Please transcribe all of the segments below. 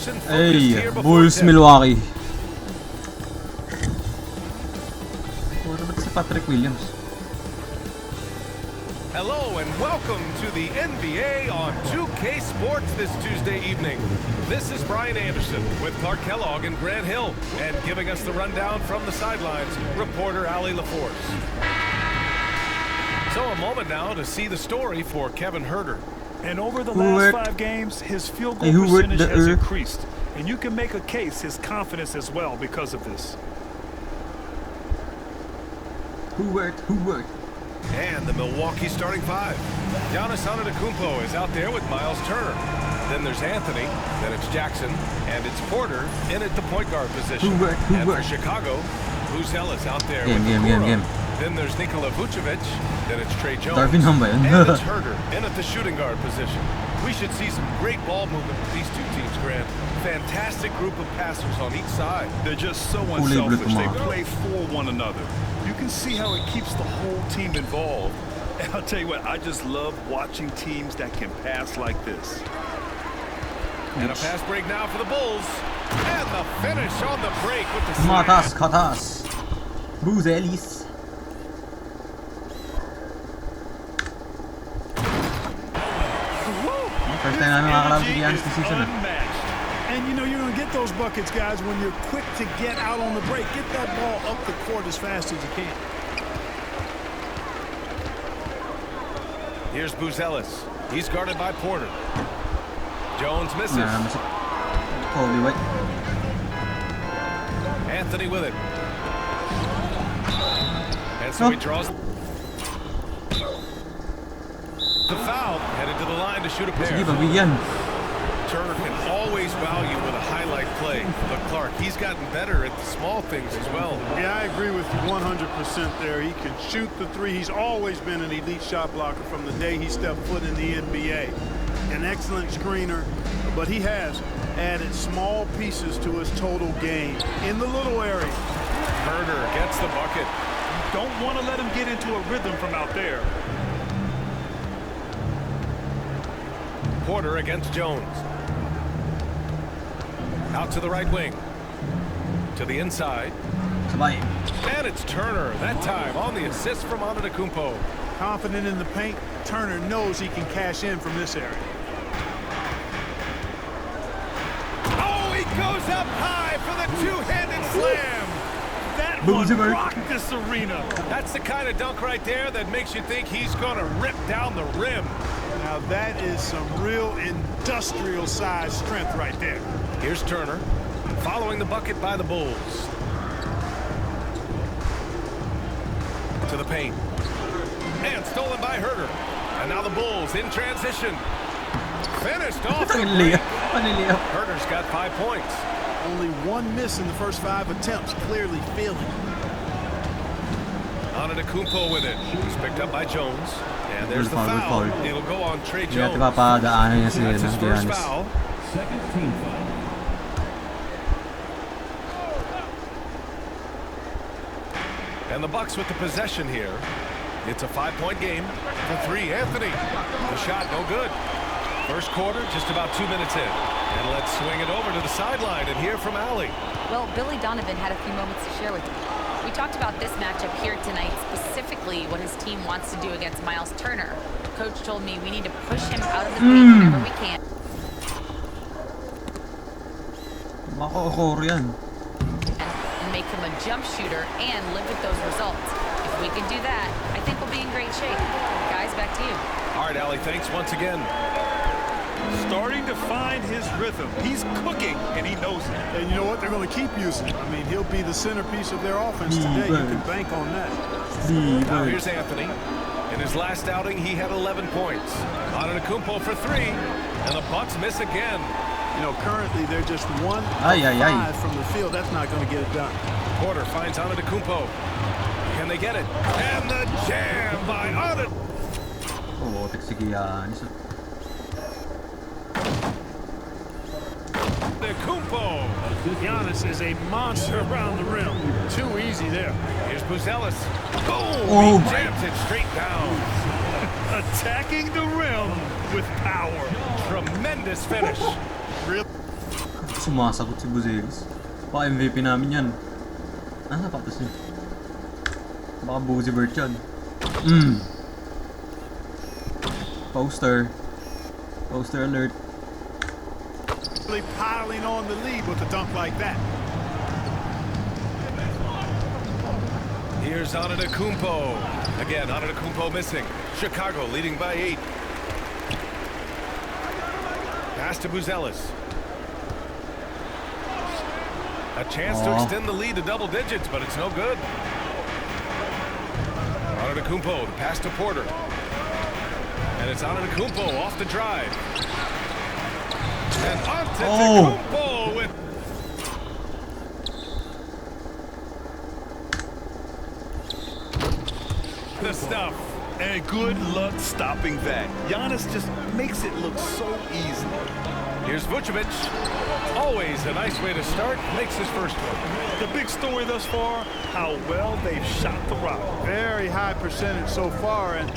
Anderson focused Hey, here before Bulls tip. Milwaukee. Puro ba't si Patrick Williams? Hello and welcome to the NBA on 2K Sports this Tuesday evening. This is Brian Anderson with Clark Kellogg and Grant Hill, and giving us the rundown from the sidelines, reporter Ali LaForce. So a moment now to see the story for Kevin Huerter. And over the last 5 games, his field goal percentage has increased. And you can make a case his confidence as well because of this. Who worked? And the Milwaukee starting five. Giannis Antetokounmpo is out there with Miles Turner. Then there's Anthony, then it's Jackson, and it's Porter in at the point guard position. And for Chicago, Buzelis out there with Okoro. Then there's Nikola Vucevic, then it's Trey Jones, and it's Huerter in at the shooting guard position. We should see some great ball movement with these two teams, Grant. Fantastic group of passers on each side. They're just so unselfish. They play for one another. You can see how it keeps the whole team involved. And I'll tell you what, I just love watching teams that can pass like this. And a pass break now for the Bulls. And the finish on the break with the Katas. Buzelis. First time namin makakalaro si Giannis this season. And you know you're going to get those buckets, guys, when you're quick to get out on the break. Get that ball up the court as fast as you can. Here's Buzelis. He's guarded by Porter. Jones misses. Anthony with it. And so he draws the foul, headed to the line to shoot a pair. Turner can always wow you with a highlight play, but Clark, he's gotten better at the small things as well. Yeah, I agree with you 100% there. He can shoot the three. He's always been an elite shot blocker from the day he stepped foot in the NBA. An excellent screener, but he has added small pieces to his total game in the little area. Huerter gets the bucket. Don't want to let him get into a rhythm from out there. Porter against Jones. Out to the right wing. To the inside. And it's Turner, that time on the assist from Antetokounmpo. Confident in the paint, Turner knows he can cash in from this area. Oh, he goes up high for the two-handed slam. That one rocked this arena. That's the kind of dunk right there that makes you think he's going to rip down the rim. Now that is some real industrial size strength right there. Here's Turner, following the bucket by the Bulls. To the paint. And stolen by Huerter. And now the Bulls in transition. Finished off the break. Huerter's got 5 points. Only one miss in the first 5 attempts, clearly failing. Antetokounmpo with it. He's picked up by Jones. And there's the foul. It'll go on Trey Jones. That's his first foul. Second team foul. And the Bucks with the possession here. It's a 5-point game for 3. Anthony. The shot no good. First quarter, just about 2 minutes in. And let's swing it over to the sideline and hear from Allie. Well, Billy Donovan had a few moments to share with me. We talked about this matchup here tonight, specifically what his team wants to do against Miles Turner. Coach told me we need to push him out of the paint whenever we can. And make him a jump shooter and live with those results. If we can do that, I think we'll be in great shape. Guys, back to you. All right, Allie, thanks once again. Starting to find his rhythm. He's cooking, and he knows it. And you know what? They're going to keep using him. I mean, he'll be the centerpiece of their offense today. You can bank on that. Now here's Anthony. In his last outing, he had 11 points. Antetokounmpo for 3, and the Bucks miss again. You know, currently they're just 1 of 5 from the field. That's not going to get it done. Porter finds Antetokounmpo. Can they get it? And the jam by Antetokounmpo. Giannis is a monster around the rim. Too easy there. Here's Buzelis. Boom! He jams it straight down. Attacking the rim with power. Tremendous finish. Sumasagot si Buzelis. Baka MVP namin yan. Sapatos niya. Baka Boozy Bert yan. Poster. Poster alert. Really piling on the lead with a dunk like that. Here's Antetokounmpo. Again, Antetokounmpo missing. Chicago leading by 8. Pass to Buzelis. A chance to extend the lead to double digits, but it's no good. Antetokounmpo, the pass to Porter. And it's Antetokounmpo off the drive. And Antetokounmpo with... the stuff. And good luck stopping that. Giannis just makes it look so easy. Here's Vucevic. Always a nice way to start. Makes his first one. The big story thus far, how well they've shot the rock. Very high percentage so far, and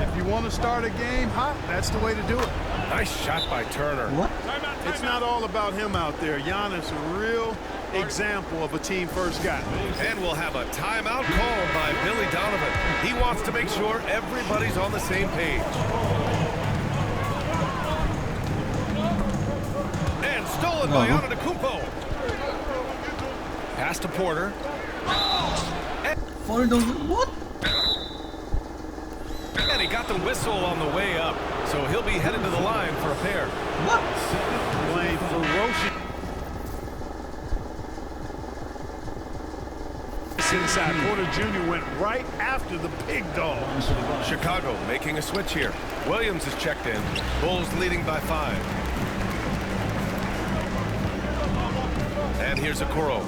if you want to start a game hot, that's the way to do it. Nice shot by Turner. What? It's not all about him out there. Giannis, a real example of a team first guy. And we'll have a timeout called by Billy Donovan. He wants to make sure everybody's on the same page. And stolen by Antetokounmpo. Pass to Porter. What? And he got the whistle on the way up, so he'll be headed to the line for a pair. What? Playing ferocious. Inside, Porter Jr. went right after the big dog. Chicago making a switch here. Williams is checked in. Bulls leading by 5. And here's Okoro.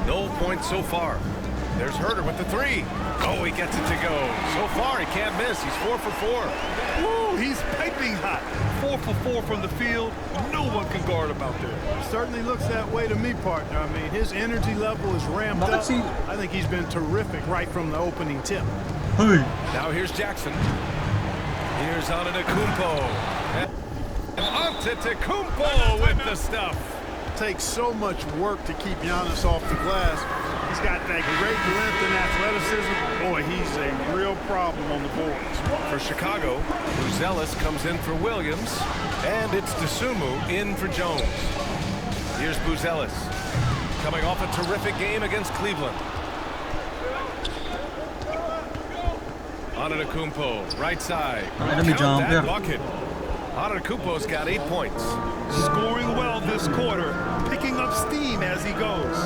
No points so far. There's Herter with the 3. Oh, he gets it to go. So far, he can't miss. He's 4 for 4. Woo, he's piping hot. 4 for 4 from the field. No one can guard him out there. Certainly looks that way to me, partner. I mean, his energy level is ramped up. I think he's been terrific right from the opening tip. Hey. Now here's Jackson. Here's Antetokounmpo. And Antetokounmpo with the stuff. Takes so much work to keep Giannis off the glass. He's got that great length and athleticism. Boy, he's a real problem on the boards. For Chicago, Buzelis comes in for Williams, and it's Dosunmu in for Jones. Here's Buzelis, coming off a terrific game against Cleveland. Antetokounmpo, right side. Count that bucket. Antetokounmpo's got 8 points. Scoring well this quarter, picking up steam as he goes.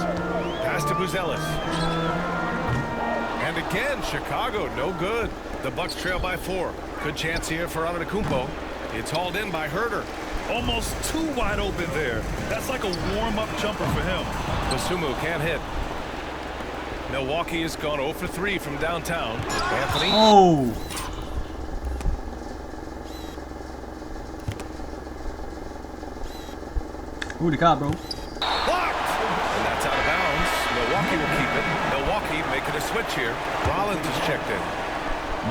Pass to Buzelis. And again, Chicago, no good. The Bucks trail by 4. Good chance here for Antetokounmpo. It's hauled in by Herter. Almost too wide open there. That's like a warm-up jumper for him. Dosunmu can't hit. Milwaukee has gone 0 for 3 from downtown. Anthony. Oh. Who the cop, bro? Blocked! And that's out of bounds. Milwaukee will keep it. Milwaukee making a switch here. Rollins is checked in.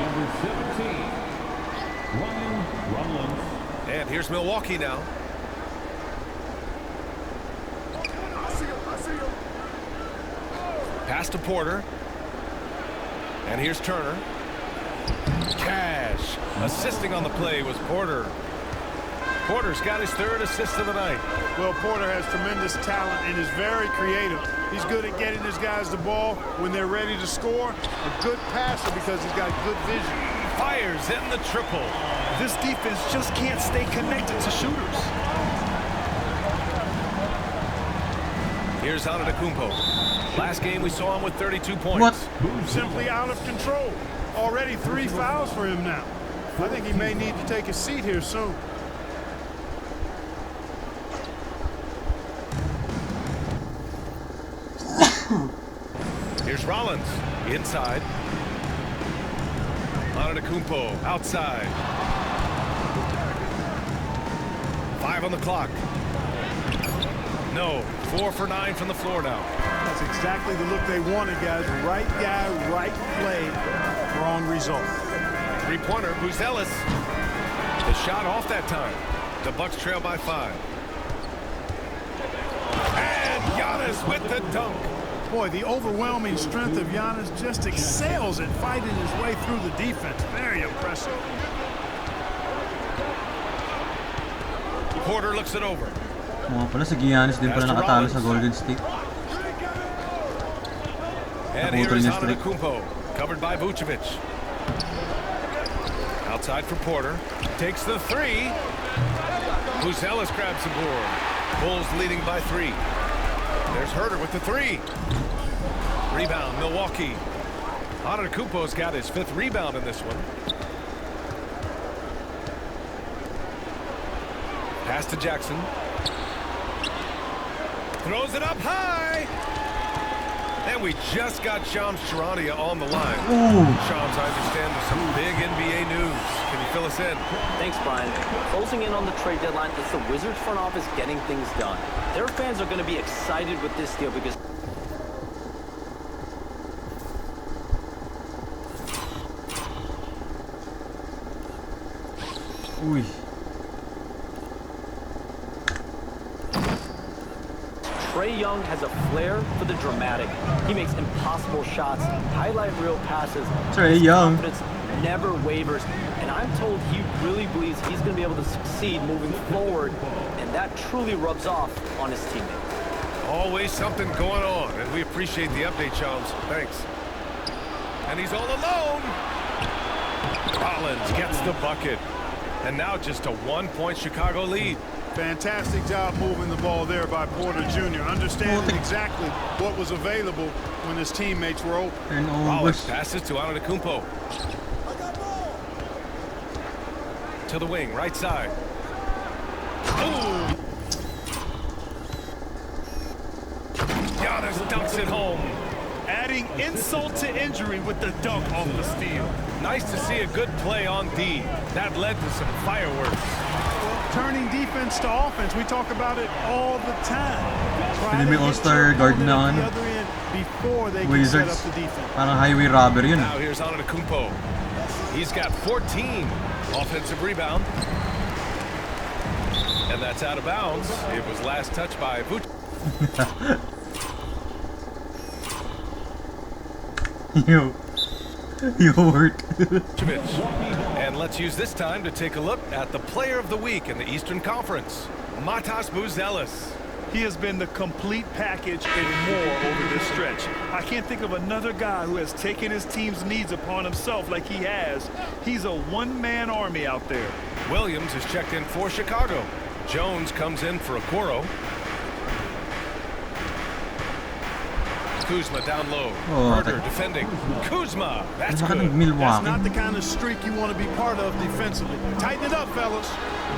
Number 17, Ryan Rollins. And here's Milwaukee now. Pass to Porter. And here's Turner. Cash. Assisting on the play was Porter. Porter's got his 3rd assist of the night. Well, Porter has tremendous talent and is very creative. He's good at getting his guys the ball when they're ready to score. A good passer because he's got good vision. Fires in the triple. This defense just can't stay connected to shooters. Here's Antetokounmpo. Last game we saw him with 32 points. What? Simply out of control. Already 3 fouls for him now. I think he may need to take a seat here soon. Here's Rollins, inside. Antetokounmpo, outside. 5 on the clock. No, 4 for 9 from the floor now. That's exactly the look they wanted, guys. Right guy, right play, wrong result. 3-pointer, Buzelis. The shot off that time. The Bucks trail by 5. with the dunk. Boy, the overwhelming strength of Giannis just excels at fighting his way through the defense. Very impressive. Porter looks it over. Mga pala si Giannis din pala nakatalo sa Golden State. And here is Antetokounmpo, covered by Vucevic. Outside for Porter. Takes the three. Buzelis grabs the board. Bulls leading by 3. There's Herter with the 3. Rebound, Milwaukee. Antetokounmpo's got his 5th rebound in this one. Pass to Jackson. Throws it up high. And we just got Shams Charania on the line. Shams, I understand there's some big NBA news. Can you fill us in? Thanks, Brian. Closing in on the trade deadline, it's the Wizards front office getting things done. Their fans are going to be excited with this deal because... Uy. Trae Young has a flair for the dramatic. He makes impossible shots, highlight reel passes. Trae His Young. confidence never wavers, and I'm told he really believes he's going to be able to succeed moving forward, and that truly rubs off on his teammates. Always something going on, and we appreciate the update, Shams. Thanks. And he's all alone. Rollins gets the bucket. And now just a 1-point Chicago lead. Fantastic job moving the ball there by Porter Jr. Understanding exactly what was available when his teammates were open. And Rollins passes to Antetokounmpo. To the wing, right side. Ooh! Giannis dunks it home. Adding insult to injury with the dunk off the steal. Nice to see a good play on D. That led to some fireworks. Turning defense to offense, we talk about it all the time. Pili may all-star guard na ano. Wizards. Parang highway robber yun. Now here's Antetokounmpo. He's got 14 offensive rebound. And that's out of bounds. It was last touched by Vucevic. You hurt. And let's use this time to take a look at the player of the week in the Eastern Conference, Matas Buzelis. He has been the complete package and more over this stretch. I can't think of another guy who has taken his team's needs upon himself like he has. He's a one-man army out there. Williams is checked in for Chicago. Jones comes in for Okoro. Kuzma down low. Herter defending. Kuzma, that's good. That's not the kind of streak you want to be part of defensively. Tighten it up, fellas.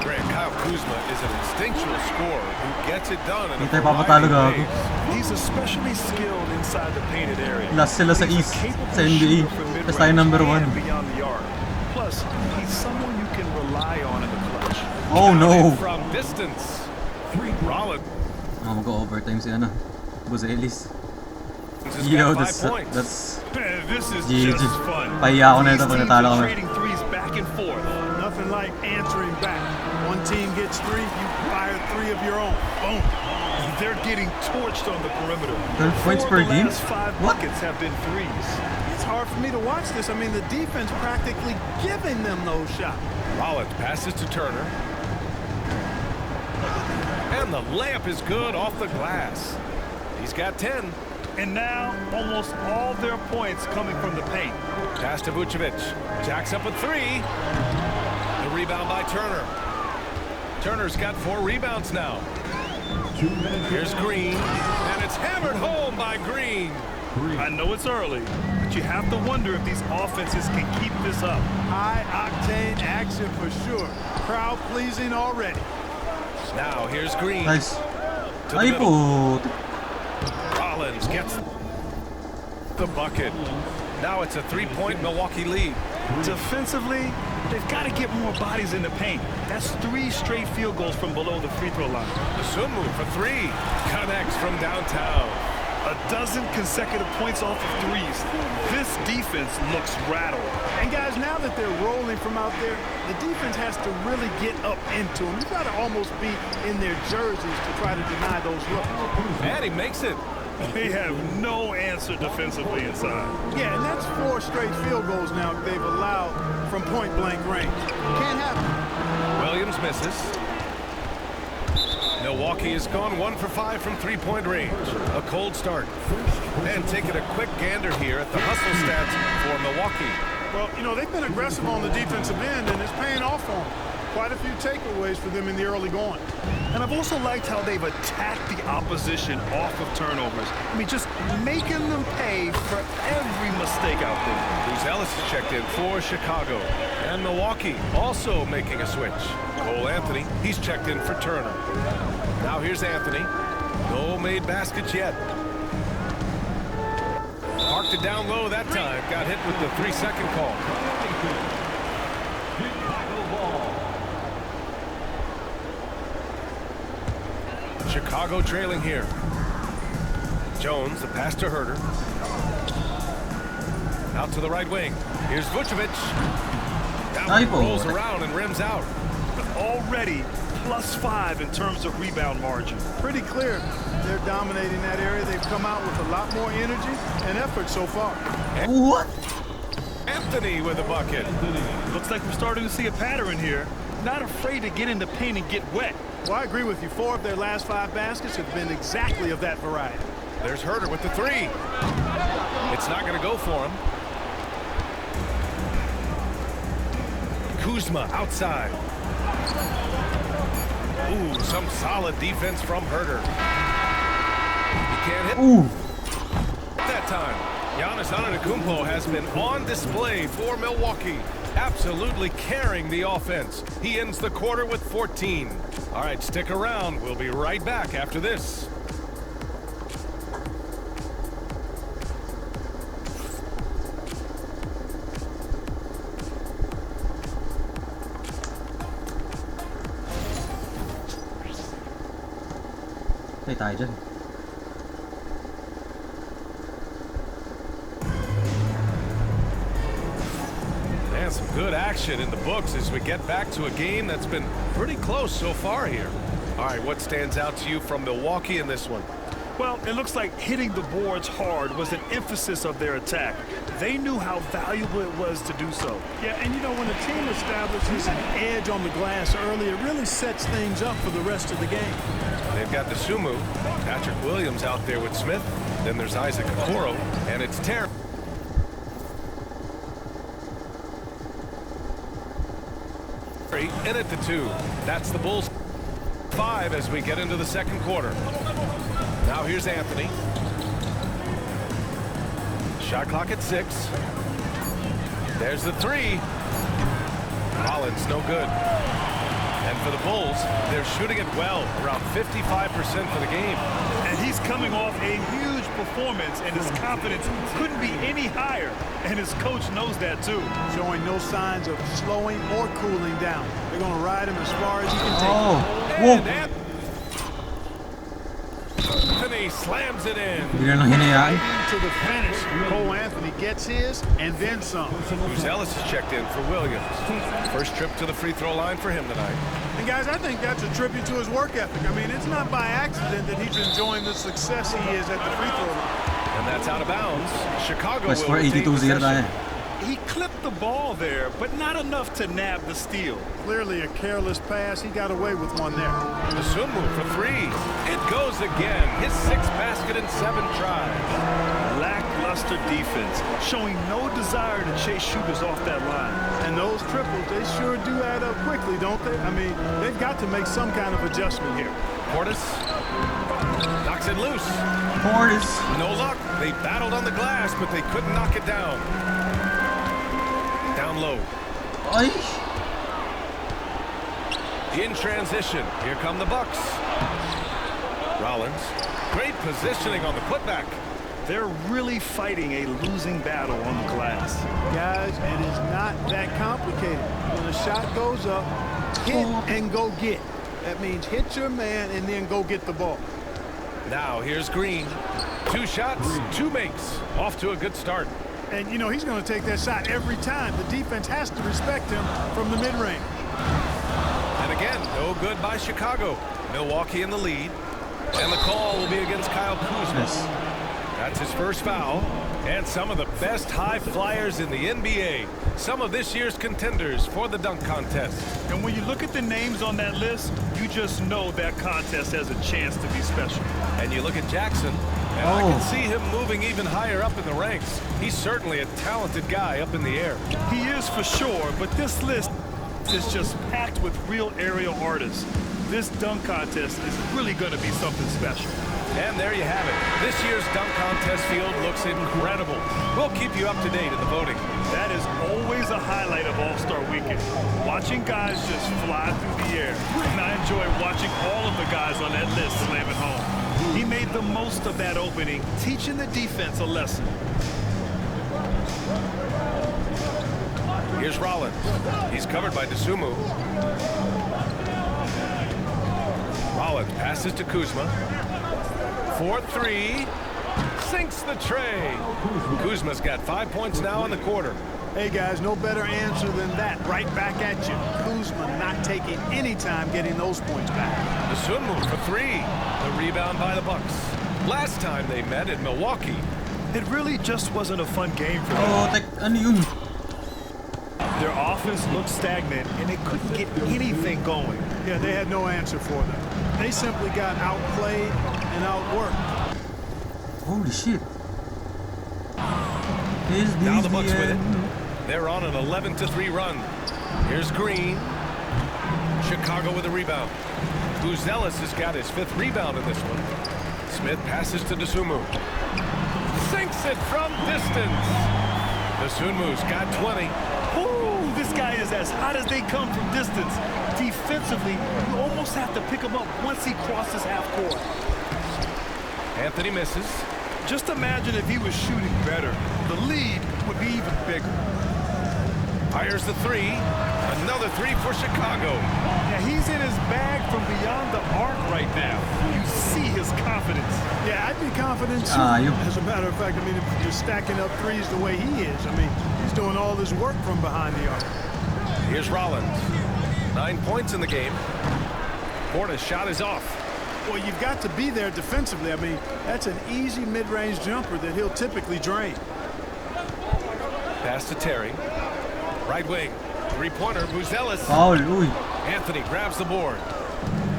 Grant, Kyle Kuzma is an instinctual scorer who gets it done in a Hindi tayo papatalo gago. He's especially skilled inside the painted area. Last sila sa East, sa NBA. Tapos tayo number 1. Beyond the arc. Plus, he's someone you can rely on in the clutch. Oh no! From distance. Rollins. Mag-overtime si ano. Buzelis. Yo, that's this is GG. just fun. Pahiya ako na ito pag natalo kami. Trading threes back and forth. Nothing like answering back. One team gets 3, you fire 3 of your own. Boom. They're getting torched on the perimeter. 12 points per game? The last 5 buckets have been threes. It's hard for me to watch this. I mean, the defense practically giving them those shots. Rollins passes to Turner. And the layup is good off the glass. He's got 10. And now, almost all their points coming from the paint. Pass to Vucevic. Jacks up with 3. The rebound by Turner. Turner's got 4 rebounds now. Here's Green. And it's hammered home by Green. I know it's early, but you have to wonder if these offenses can keep this up. High-octane action for sure. Crowd-pleasing already. Now, here's Green. Nice. Ay po. Rollins gets the bucket. Now it's a 3-point Milwaukee lead. Defensively, they've got to get more bodies in the paint. That's 3 straight field goals from below the free throw line. Sumu for 3. Connects from downtown. A dozen consecutive points off of threes. This defense looks rattled. And guys, now that they're rolling from out there, the defense has to really get up into them. You've got to almost be in their jerseys to try to deny those looks. And he makes it. They have no answer defensively inside. Yeah, and that's 4 straight field goals now they've allowed from point-blank range. Can't happen. Williams misses. Milwaukee has gone 1 for 5 from three-point range. A cold start. And taking a quick gander here at the hustle stats for Milwaukee. Well, you know, they've been aggressive on the defensive end, and it's paying off for them. Quite a few takeaways for them in the early going. And I've also liked how they've attacked the opposition off of turnovers. I mean, just making them pay for every mistake out there. Bruce Ellis is checked in for Chicago. And Milwaukee also making a switch. Cole Anthony, he's checked in for Turner. Now here's Anthony. No made baskets yet. Parked it down low that time. Got hit with the 3-second call. Chicago trailing here. Jones, the pass to Herter. Out to the right wing. Here's Vucevic. Down rolls around and rims out. Already +5 in terms of rebound margin. Pretty clear they're dominating that area. They've come out with a lot more energy and effort so far. What? Anthony with a bucket. Looks like we're starting to see a pattern here. Not afraid to get in the paint and get wet. Well, I agree with you. 4 of their last 5 baskets have been exactly of that variety. There's Herter with the 3. It's not going to go for him. Kuzma outside. Ooh, some solid defense from Herter. He can't hit. Ooh. That time. Giannis Antetokounmpo has been on display for Milwaukee. Absolutely carrying the offense. He ends the quarter with 14. All right, stick around. We'll be right back after this. Tài chứ. And some good action in the books as we get back to a game that's been pretty close so far here. All right, what stands out to you from Milwaukee in this one? Well, it looks like hitting the boards hard was an emphasis of their attack. They knew how valuable it was to do so. Yeah, and you know, when a team establishes an edge on the glass early, it really sets things up for the rest of the game. They've got Dosunmu, Patrick Williams out there with Smith. Then there's Isaac Okoro, and it's Terry. In at the 2. That's the Bulls 5 as we get into the second quarter. Now here's Anthony. Shot clock at 6. There's the 3. Collins, no good. And for the Bulls, they're shooting it well, around 55% for the game. And he's coming off a huge performance, and his confidence couldn't be any higher. And his coach knows that, too. Showing no signs of slowing or cooling down. They're going to ride him as far as he can take him. And Anthony slams it in. To the finish. Cole Anthony gets his and then some. Bruce Ellis is checked in for Williams. First trip to the free throw line for him tonight. And guys, I think that's a tribute to his work ethic. I mean, it's not by accident that he's enjoying the success he is at the free throw line. And that's out of bounds. Chicago will retain possession. He clipped the ball there, but not enough to nab the steal. Clearly a careless pass. He got away with one there. Dosunmu for 3. It goes again. His 6th basket in 7 tries. Lackluster defense, showing no desire to chase shooters off that line. And those triples, they sure do add up quickly, don't they? I mean, they've got to make some kind of adjustment here. Portis knocks it loose. Portis. No luck. They battled on the glass, but they couldn't knock it down. Down low. In transition. Here come the Bucks. Rollins. Great positioning on the putback. They're really fighting a losing battle on the glass. Guys, it is not that complicated. When a shot goes up, hit and go get. That means hit your man and then go get the ball. Now here's Green. 2 shots, 2 makes. Off to a good start. And, you know, he's going to take that shot every time. The defense has to respect him from the mid-range. And again, no good by Chicago. Milwaukee in the lead. And the call will be against Kyle Kuzma. That's his first foul. And some of the best high flyers in the NBA. Some of this year's contenders for the dunk contest. And when you look at the names on that list, you just know that contest has a chance to be special. And you look at Jackson, and I can see him moving even higher up in the ranks. He's certainly a talented guy up in the air. He is for sure, but this list is just packed with real aerial artists. This dunk contest is really going to be something special. And there you have it. This year's dunk contest field looks incredible. We'll keep you up to date in the voting. That is always a highlight of All-Star Weekend. Watching guys just fly through the air. And I enjoy watching all of the guys on that list slam it home. He made the most of that opening, teaching the defense a lesson. Here's Rollins. He's covered by Dosunmu. Rollins passes to Kuzma. 4-3. Sinks the tray. Kuzma's got 5 points now in the quarter. Hey, guys, no better answer than that. Right back at you. Kuzma not taking any time getting those points back. Dosunmu for 3. The rebound by the Bucks. Last time they met in Milwaukee. It really just wasn't a fun game for them. Ano yun? Their offense looked stagnant, and they couldn't get anything going. Yeah, they had no answer for them. They simply got outplayed and outworked. Holy shit. Now the Bucks with it. They're on an 11-3 run. Here's Green. Chicago with a rebound. Buzelis has got his 5th rebound in this one. Smith passes to Dosunmu. Sinks it from distance. Dosunmu's got 20. Ooh, this guy is as hot as they come from distance. Defensively, you almost have to pick him up once he crosses half court. Anthony misses. Just imagine if he was shooting better. The lead would be even bigger. Fires the 3. Another 3 for Chicago. Yeah, he's in his bag from beyond the arc right now. You see his confidence. Yeah, I'd be confident too. As a matter of fact, I mean, if you're stacking up threes the way he is, I mean, he's doing all this work from behind the arc. Here's Rollins. 9 points in the game. Porter's shot is off. Well, you've got to be there defensively. I mean, that's an easy mid-range jumper that he'll typically drain. Pass to Terry. Right wing. 3-pointer, Buzelis. Anthony grabs the board.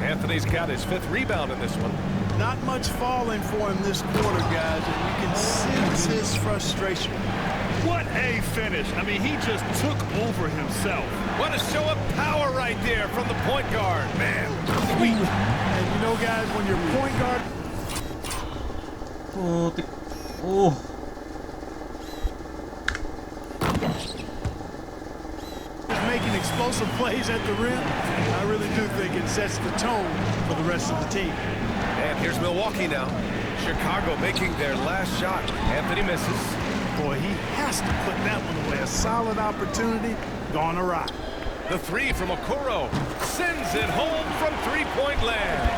Anthony's got his 5th rebound in this one. Not much falling for him this quarter, guys, and you can sense his frustration. What a finish. I mean, he just took over himself. What a show of power right there from the point guard. Man, sweet. And you know, guys, when your point guard... making explosive plays at the rim, I really do think it sets the tone for the rest of the team. And here's Milwaukee now. Chicago making their last shot. Anthony misses. Boy, he has to put that one away. A solid opportunity gone awry. The 3 from Okoro sends it home from 3-point land.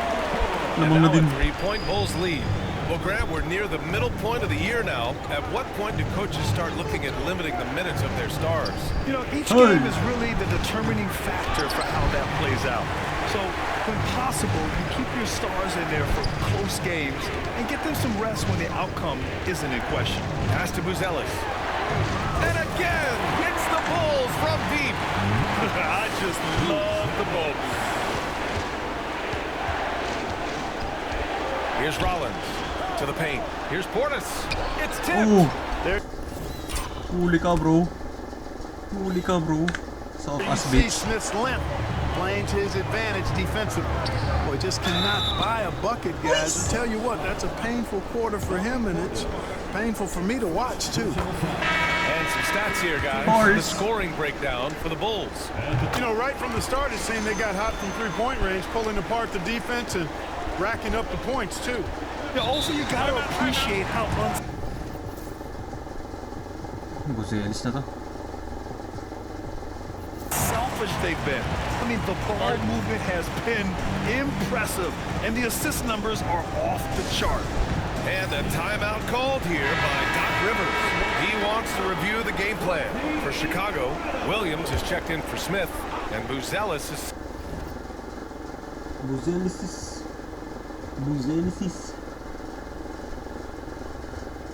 And now a 3-point Bulls lead. Well, Grant, we're near the middle point of the year now. At what point do coaches start looking at limiting the minutes of their stars? You know, each game is really the determining factor for how that plays out. So, when possible, you keep your stars in there for close games and get them some rest when the outcome isn't in question. Pass to Buzelis. And again, hits the Bulls from deep. I just love the Bulls. Here's Rollins. To the paint. Here's Portis. It's tipped. There. Huli ka, bro. Huli ka, bro. Soft You as see bitch. Smith's limp playing to his advantage defensively. Boy, just cannot buy a bucket, guys. And tell you what, that's a painful quarter for him, and it's painful for me to watch, too. And some stats here, guys. The scoring breakdown for the Bulls. You know, right from the start, it seemed they got hot from three-point range, pulling apart the defense and racking up the points, too. Yeah, also, you got to appreciate how Buzelis na to. selfish they've been. I mean, the ball movement has been impressive, and the assist numbers are off the chart. And a timeout called here by Doc Rivers. He wants to review the game plan. For Chicago, Williams has checked in for Smith, and Buzelis is... Buzelis.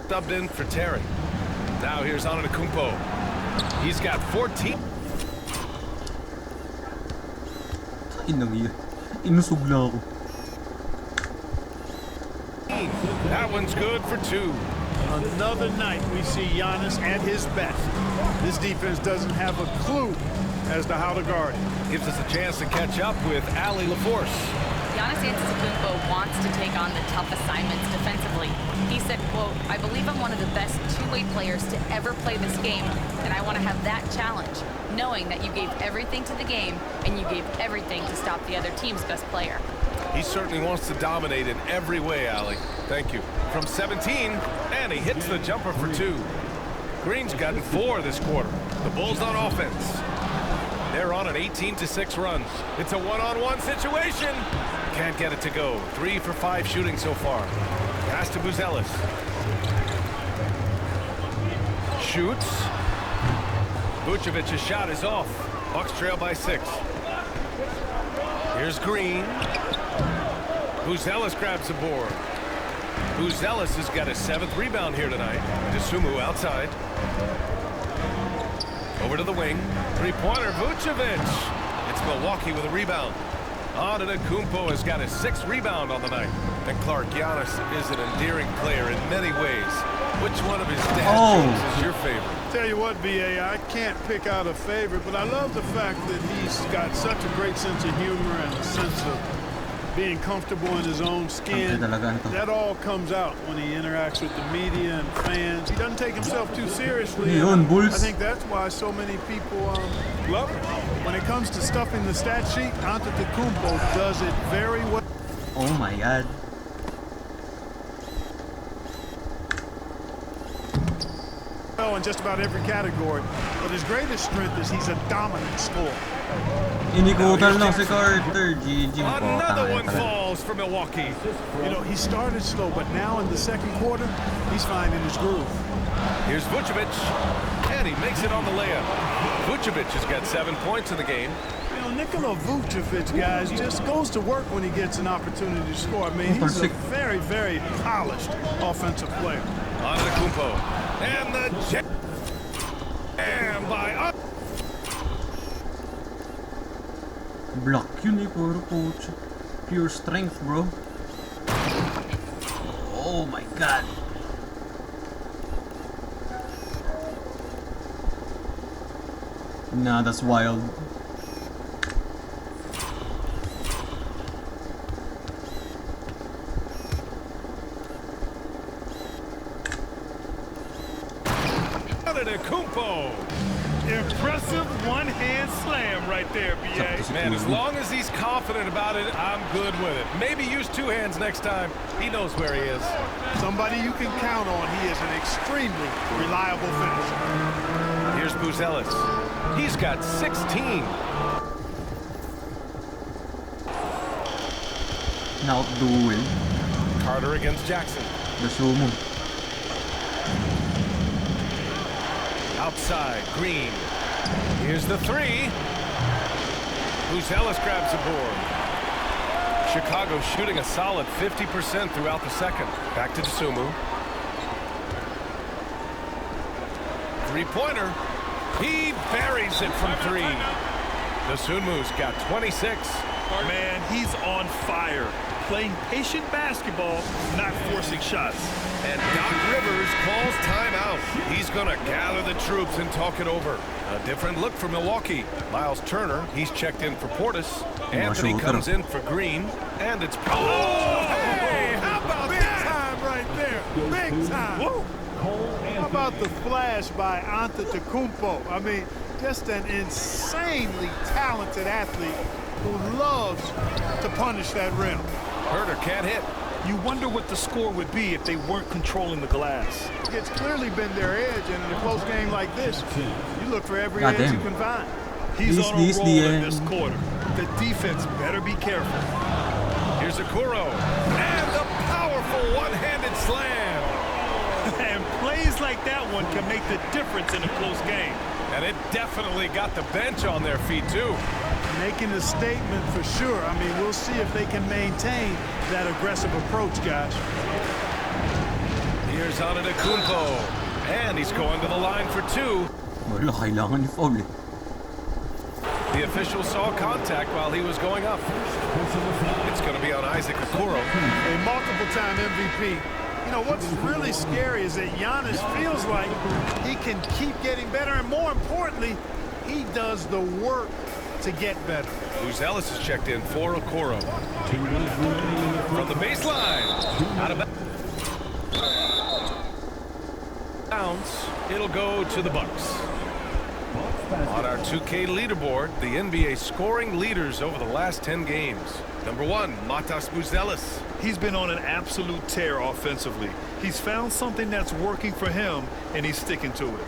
Subbed in for Terry. Now here's Antetokounmpo. He's got 14. Inusog lang ako. That one's good for 2. Another night we see Giannis at his best. This defense doesn't have a clue as to how to guard him. Gives us a chance to catch up with Ali LaForce. Giannis Antetokounmpo wants to take on the tough assignments defensively. He said, quote, "I believe I'm one of the best two-way players to ever play this game, and I want to have that challenge, knowing that you gave everything to the game and you gave everything to stop the other team's best player." He certainly wants to dominate in every way, Ali. Thank you. From 17, and he hits the jumper for 2. Green's gotten 4 this quarter. The Bulls on offense. They're on an 18-6 run. It's a one-on-one situation. Can't get it to go. 3 for 5 shooting so far. Pass to Buzelis. Shoots. Vucevic's shot is off. Bucks trail by 6. Here's Green. Buzelis grabs the board. Buzelis has got his 7th rebound here tonight. DeSumo outside. Over to the wing. Three-pointer, Vucevic. It's Milwaukee with a rebound. Antetokounmpo has got his 6th rebound on the night. And Clark, Giannis is an endearing player in many ways. Which one of his dad is your favorite? Tell you what, BA, I can't pick out a favorite, but I love the fact that he's got such a great sense of humor and a sense of being comfortable in his own skin. That all comes out when he interacts with the media and fans. He doesn't take himself too seriously. I think that's why so many people love him. When it comes to stuffing the stat sheet, Antetokounmpo does it very well. Oh my God. In just about every category, but his greatest strength is he's a dominant scorer. Inikutan lang si Carter. GG po. Another one falls for Milwaukee. You know, he started slow, but now in the second quarter, he's finding his groove. Here's Vucevic, and he makes it on the layup. Vucevic has got 7 points in the game. You know, Nikola Vucevic, guys, just goes to work when he gets an opportunity to score. I mean, he's a very, very polished offensive player. Antetokounmpo, and the jam by Block yun eh, puro coach. Pure strength, bro. Oh my God. Nah, that's wild. Antetokounmpo. Impressive one-hand slam right there, B.A. Man, as long as he's confident about it, I'm good with it. Maybe use 2 hands next time. He knows where he is. Somebody you can count on. He is an extremely reliable finisher. Here's Buzelis. He's got 16. Now duel. Carter against Jackson. DeSumo. Outside, Green. Here's the 3. Buzelis grabs the board. Chicago shooting a solid 50% throughout the second. Back to DeSumo. Three-pointer. He buries it from 3. DeSumu's got 26. Man, he's on fire. Playing patient basketball, not forcing shots. And Doc Rivers calls timeout. He's going to gather the troops and talk it over. A different look for Milwaukee. Miles Turner, he's checked in for Portis. Anthony comes in for Green. And it's... Oh, hey, how about that time right there? Big time. Woo. How about the flash by Antetokounmpo? I mean, just an insanely talented athlete who loves to punish that rim. Herter can't hit. You wonder what the score would be if they weren't controlling the glass. It's clearly been their edge, and in a close game like this, you look for every edge you can find. He's on a roll in this quarter. The defense better be careful. Here's Okoro. And the powerful one-handed slam. Plays like that one can make the difference in a close game. And it definitely got the bench on their feet, too. Making a statement for sure. I mean, we'll see if they can maintain that aggressive approach, guys. Here's Antetokounmpo. And he's going to the line for two. Wala, kailangan i-foul eh. The official saw contact while he was going up. It's going to be on Isaac Okoro. A multiple-time MVP. You know, what's really scary is that Giannis feels like he can keep getting better, and more importantly, he does the work to get better. Ellis is checked in for Okoro. From the baseline. Out of bounds. It'll go to the Bucks. On our 2K leaderboard, the NBA scoring leaders over the last 10 games. Number 1, Matas Buzelis. He's been on an absolute tear offensively. He's found something that's working for him, and he's sticking to it.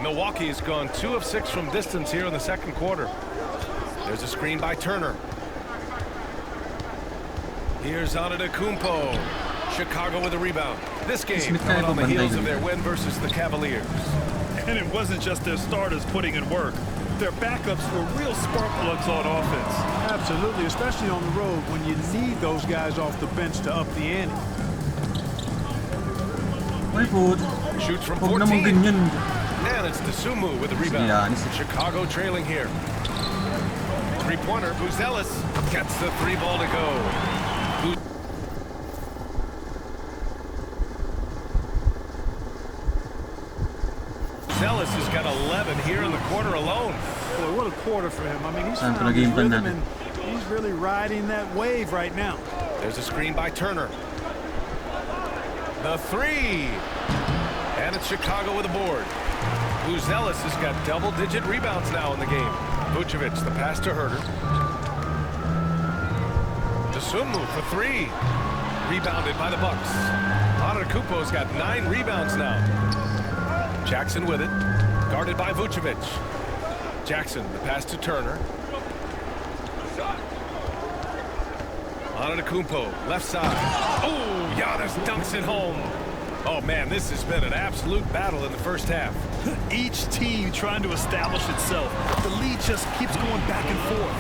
Milwaukee has gone 2 of 6 from distance here in the second quarter. There's a screen by Turner. Here's Antetokounmpo. Chicago with a rebound. This game coming on the heels of their win versus the Cavaliers. And it wasn't just their starters putting in work. Their backups were real spark plugs on offense. Absolutely, especially on the road when you need those guys off the bench to up the ante. Shoots from 14. And it's Dosunmu with the rebound. Chicago trailing here. Three-pointer, Buzelis gets the 3 ball to go. Buzelis has got 11 here in the quarter alone. Boy, what a quarter for him. I mean, he's found his rhythm, and he's really riding that wave right now. There's a screen by Turner. The 3. And it's Chicago with a board. Buzelis has got double-digit rebounds now in the game. Vucevic, the pass to Herter. Dosunmu for 3. Rebounded by the Bucks. Antetokounmpo's got 9 rebounds now. Jackson with it. Guarded by Vucevic. Jackson, the pass to Turner. Antetokounmpo, left side. Oh, Giannis dunks it home. Oh, man, this has been an absolute battle in the first half. Each team trying to establish itself. The lead just keeps going back and forth.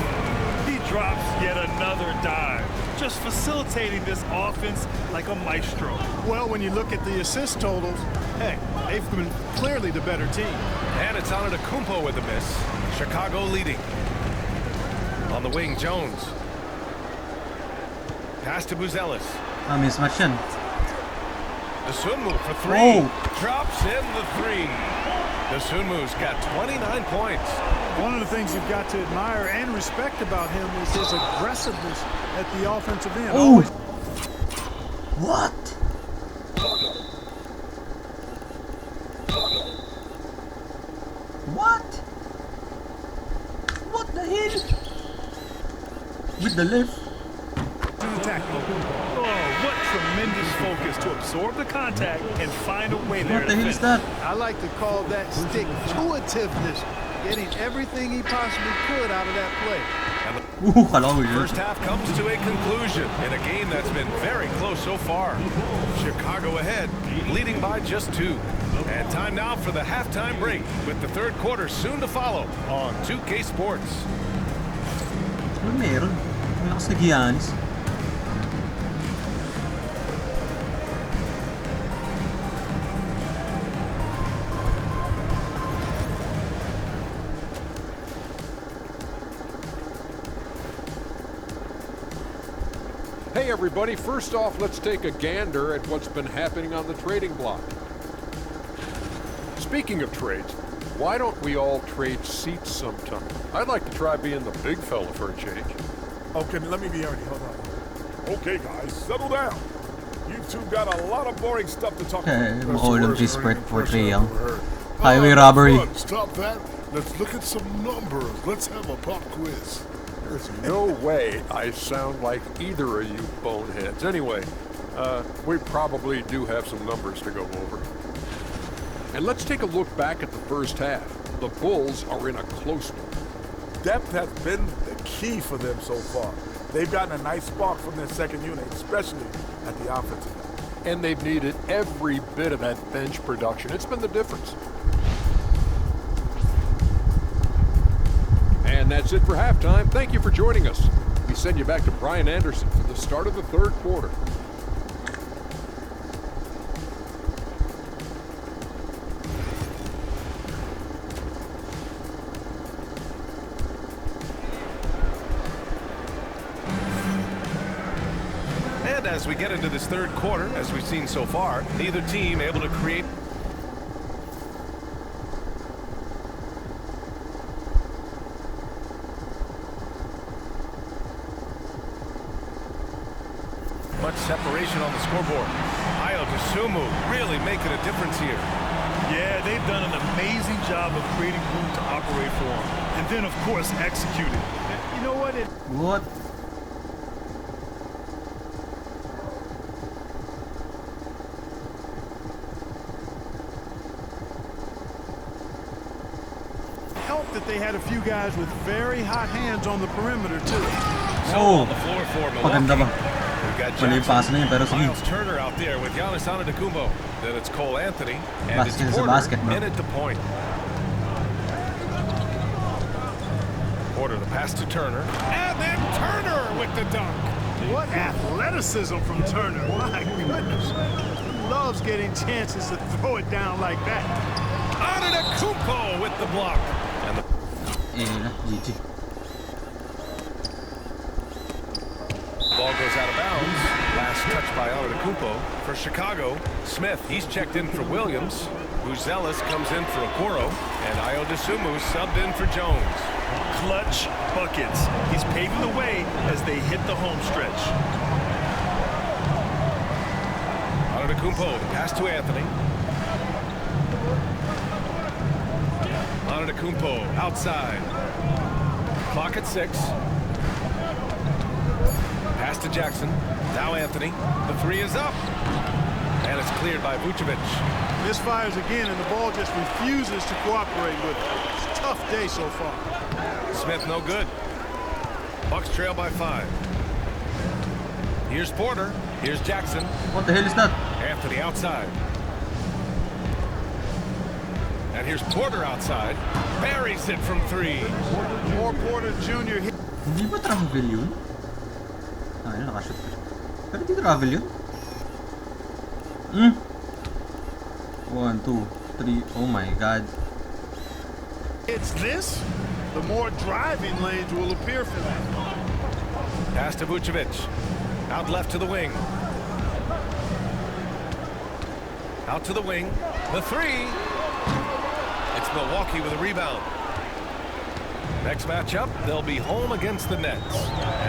He drops yet another dive, just facilitating this offense like a maestro. Well, when you look at the assist totals, hey, they've been clearly the better team. And it's Antetokounmpo with the miss. Chicago leading. On the wing, Jones. Pass to Buzelis. Mismatch yan. Dosunmu for 3. Oh. Drops in the 3. Dosunmu's got 29 points. One of the things you've got to admire and respect about him is his aggressiveness at the offensive end. Oh. What? What? What the hell? With the left. Oh, what tremendous focus to absorb the contact and find a way there. What the hell is that? I like to call that stick-to-itiveness, getting everything he possibly could out of that play. First half comes to a conclusion in a game that's been very close so far. Chicago ahead, leading by just 2. And time now for the halftime break, with the third quarter soon to follow on 2K Sports. Meron. Malakas na Giannis. Hey everybody, first off, let's take a gander at what's been happening on the trading block. Speaking of trades, why don't we all trade seats sometime? I'd like to try being the big fella for a change. Okay, let me be Ernie, hold on. Okay guys, settle down. You two got a lot of boring stuff to talk about. All of this portrayal. Highway robbery. Stop that. Let's look at some numbers. Let's have a pop quiz. There's no way I sound like either of you boneheads. Anyway, we probably do have some numbers to go over. And let's take a look back at the first half. The Bulls are in a close one. Depth has been the key for them so far. They've gotten a nice spark from their second unit, especially at the offensive end. and they've needed every bit of that bench production. It's been the difference. And that's it for halftime. Thank you for joining us. We send you back to Brian Anderson for the start of the third quarter. And as we get into this third quarter, as we've seen so far, neither team able to create much separation on the scoreboard. Ayo Dosunmu really making a difference here. Yeah, they've done an amazing job of creating room to operate for him. And then, of course, executing. You know what? What? Helped that they had a few guys with very hot hands on the perimeter, too. So on the floor for Maganda Milwaukee. ba? We've got Mali yung pass na yun, pero Jackson, sige. Miles Turner out there with Giannis Antetokounmpo. Then it's Cole Anthony, and Basket it's is a Porter basket, bro. in at the point. Porter, the pass to Turner, and then Turner with the dunk. What athleticism from Turner. My goodness. He loves getting chances to throw it down like that. Antetokounmpo with the block. And the GG. ball goes out of bounds. Last touch by Antetokounmpo. For Chicago, Smith, he's checked in for Williams. Buzelis comes in for Okoro. And Ayo Dosunmu subbed in for Jones. Clutch buckets. He's paving the way as they hit the home stretch. Antetokounmpo, the pass to Anthony. Antetokounmpo outside. Clock at 6. Pass to Jackson. Now Anthony. The three is up. And it's cleared by Vucevic. Misfires again, and the ball just refuses to cooperate with it. It's a tough day so far. Smith no good. Bucks trail by 5. Here's Porter. Here's Jackson. What the hell is that? Anthony outside. And here's Porter outside. Buries it from 3. More Porter Jr. hit. Hindi ba travel yun? Ah, yun, nakashoot ko. Pero di travel yun? 1, 2, 3. Oh my god. It's this, the more driving lanes will appear for them. Pass to Vucevic. Out left to the wing. Out to the wing. The 3. It's Milwaukee with a rebound. Next matchup, they'll be home against the Nets.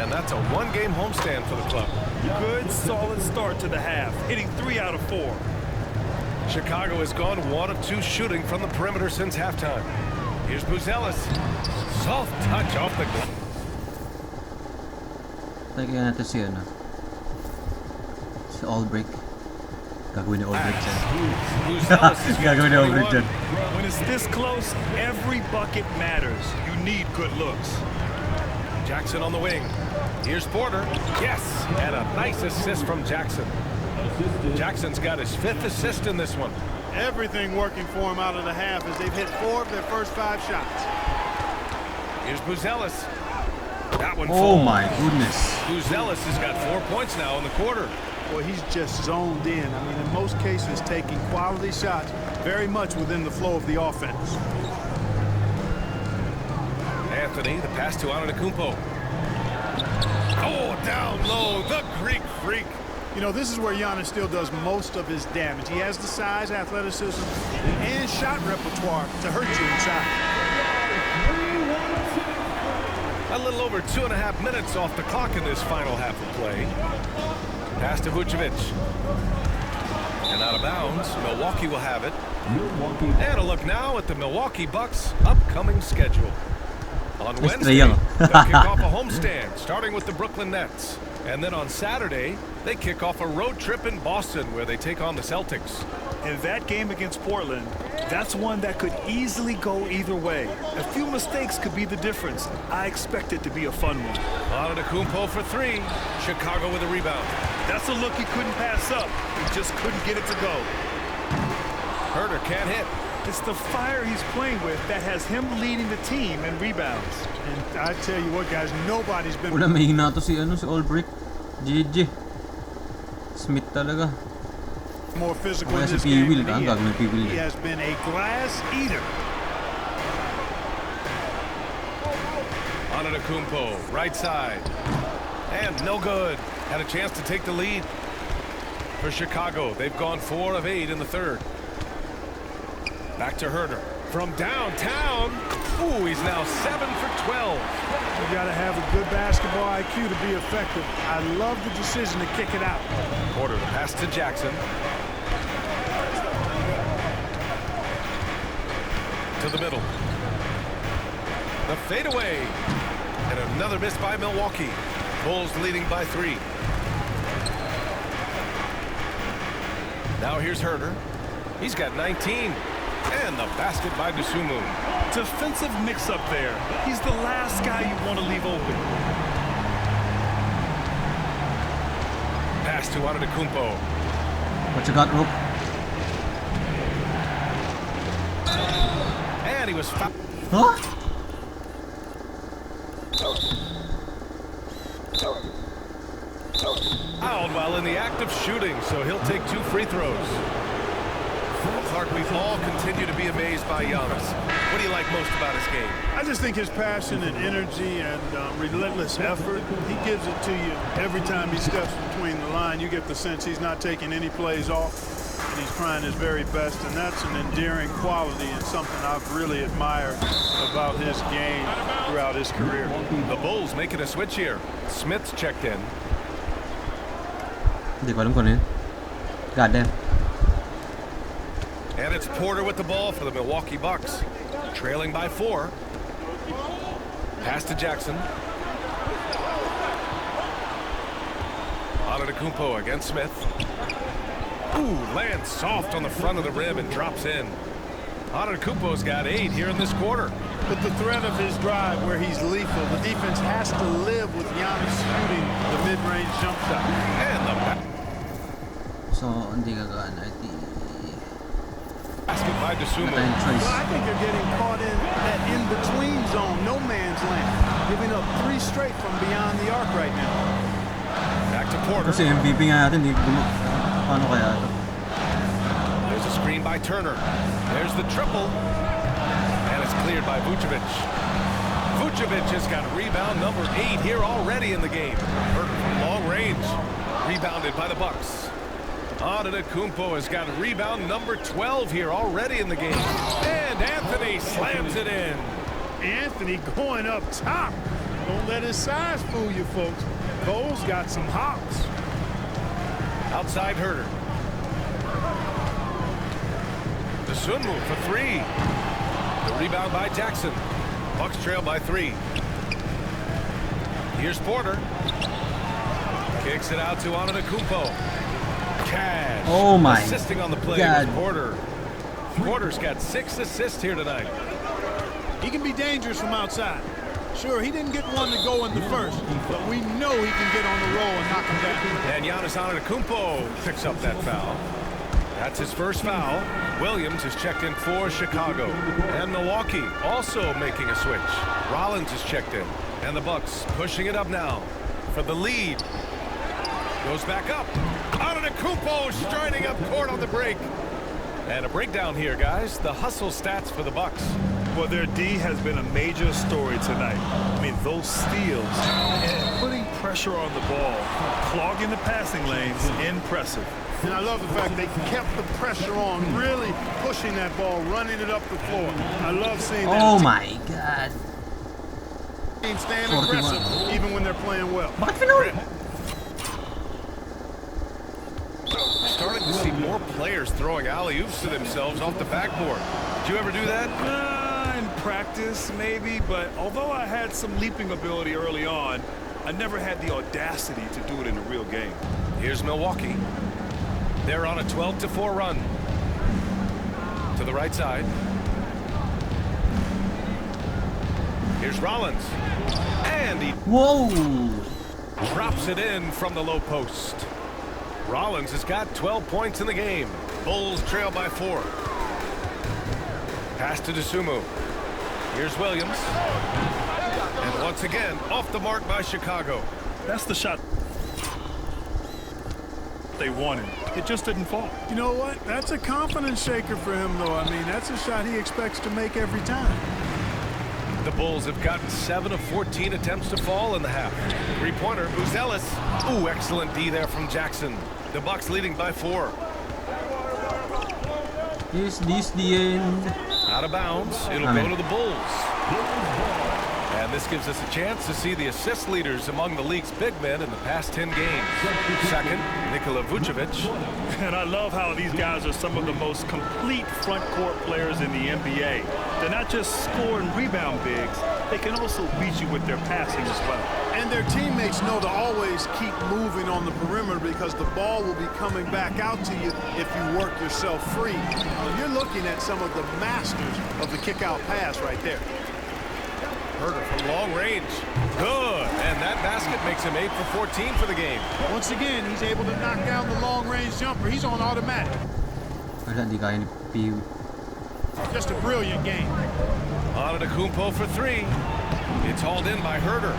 And that's a one-game homestand for the club. Good, solid start to the half, hitting 3 out of 4. Chicago has gone 1 of 2 shooting from the perimeter since halftime. Here's Buzelis. Soft touch off the glass. Tagyan natin si ano. Si Albrecht. Gagawin ni Albrecht dyan. Buzelis is Gagawin ni Albrecht dyan. When it's this close, every bucket matters. You need good looks. Jackson on the wing. Here's Porter. Yes, and a nice assist from Jackson. Jackson's got his 5th assist in this one. Everything working for him out of the half as they've hit 4 of their first 5 shots. Here's Buzelis. That one Oh falls. my goodness. Buzelis has got 4 points now in the quarter. Boy, he's just zoned in. I mean, in most cases, taking quality shots very much within the flow of the offense. Anthony, the pass to Antetokounmpo. Oh, down low, the Greek freak. You know, this is where Giannis still does most of his damage. He has the size, athleticism, and shot repertoire to hurt you inside. A little over 2.5 minutes off the clock in this final half of play. Pass to Vucevic. And out of bounds, Milwaukee will have it. And a look now at the Milwaukee Bucks' upcoming schedule. On Wednesday, they'll kick off a homestand, starting with the Brooklyn Nets. And then on Saturday, they kick off a road trip in Boston where they take on the Celtics. And that game against Portland, that's one that could easily go either way. A few mistakes could be the difference. I expect it to be a fun one. Antetokounmpo for 3. Chicago with a rebound. That's a look he couldn't pass up. He just couldn't get it to go. Herder can't hit. It's the fire he's playing with that has him leading the team in rebounds. And I tell you what, guys, nobody's been Wala, may hina to si Olbrick. GG. Smith talaga. more physical Kaya in si this game P-Will than he ka, ang gagawin P-Will. He has been a glass eater. Antetokounmpo, right side. And no good. Had a chance to take the lead. For Chicago, they've gone 4 of 8 in the third. Back to Herder. From downtown. Ooh, he's now 7 for 12. You got to have a good basketball IQ to be effective. I love the decision to kick it out. Porter, the pass to Jackson. To the middle. The fadeaway. And another miss by Milwaukee. Bulls leading by 3. Now here's Herder. He's got 19. And the basket by Dosunmu. Defensive mix-up there. He's the last guy you want to leave open. Pass to Antetokounmpo. What you got, Rook? And he was fouled. Huh? Fouled while in the act of shooting, so he'll take 2 free throws. Clark, we all continue to be amazed by Giannis. What do you like most about his game? I just think his passion and energy and relentless effort, he gives it to you every time he steps between the line. You get the sense he's not taking any plays off, and he's trying his very best, and that's an endearing quality and something I've really admired about his game throughout his career. The Bulls making a switch here. Smith's checked in. Hindi ko alam kung ano yun. Goddamn. And it's Porter with the ball for the Milwaukee Bucks. Trailing by 4. Pass to Jackson. Antetokounmpo against Smith. Ooh, lands soft on the front of the rim and drops in. Antetokounmpo's got 8 here in this quarter. With the threat of his drive where he's lethal, the defense has to live with Giannis shooting the mid-range jump shot. And the So, hindi gagaan. I think... basket by Dosunmu. Well, I think they're getting caught in that in-between zone, no man's land, giving up 3 straight from beyond the arc right now. Back to Porter. Kasi MVP nga natin, paano kaya ito? There's a screen by Turner. There's the triple. And it's cleared by Vucevic. Vucevic has got rebound number 8 here already in the game. Herder from long range. Rebounded by the Bucks. Antetokounmpo has got rebound number 12 here already in the game. And Anthony slams it in. Anthony going up top. Don't let his size fool you, folks. Cole's got some hops. Outside Herder. Dosunmu for 3. The rebound by Jackson. Bucks trail by 3. Here's Porter. Kicks it out to Antetokounmpo. Cash. Oh my assisting on the play God. with Porter. Porter's got 6 assists here tonight. He can be dangerous from outside. Sure, he didn't get one to go in the first, but we know he can get on the roll and knock him down. And Giannis Antetokounmpo picks up that foul. That's his first foul. Williams is checked in for Chicago. And Milwaukee also making a switch. Rollins is checked in. And the Bucks pushing it up now for the lead. Goes back up. Antetokounmpo striding up court on the break. And a breakdown here, guys. The hustle stats for the Bucks. Well, their D has been a major story tonight. I mean, those steals and putting pressure on the ball, clogging the passing lanes, impressive. And I love the fact they kept the pressure on, really pushing that ball, running it up the floor. I love seeing that. Oh my God. Team staying aggressive, even when they're playing well. Bakit pinuli? Starting to see more players throwing alley-oops to themselves off the backboard. Did you ever do that? In practice, maybe, but although I had some leaping ability early on, I never had the audacity to do it in a real game. Here's Milwaukee. They're on a 12-4 run. To the right side. Here's Rollins. And he Whoa! drops it in from the low post. Rollins has got 12 points in the game. Bulls trail by 4. Pass to Dosunmu. Here's Williams. And once again, off the mark by Chicago. That's the shot they wanted. It just didn't fall. You know what? That's a confidence shaker for him, though. I mean, that's a shot he expects to make every time. The Bulls have gotten 7 of 14 attempts to fall in the half. Three-pointer, Buzelis. Ooh, excellent D there from Jackson. The Bucks leading by 4. Is this the end? Out of bounds. It'll go to the Bulls. And this gives us a chance to see the assist leaders among the league's big men in the past 10 games. Second, Nikola Vucevic. And I love how these guys are some of the most complete front court players in the NBA. They're not just score and rebound bigs, they can also beat you with their passing as well. And their teammates know to always keep moving on the perimeter because the ball will be coming back out to you if you work yourself free. You're looking at some of the masters of the kick-out pass right there. Herder from long range. Good. And that basket makes him 8 for 14 for the game. Once again, he's able to knock down the long-range jumper. He's on automatic. Wala, di kaya ni Piu. Just a brilliant game. Antetokounmpo for 3. It's hauled in by Herder.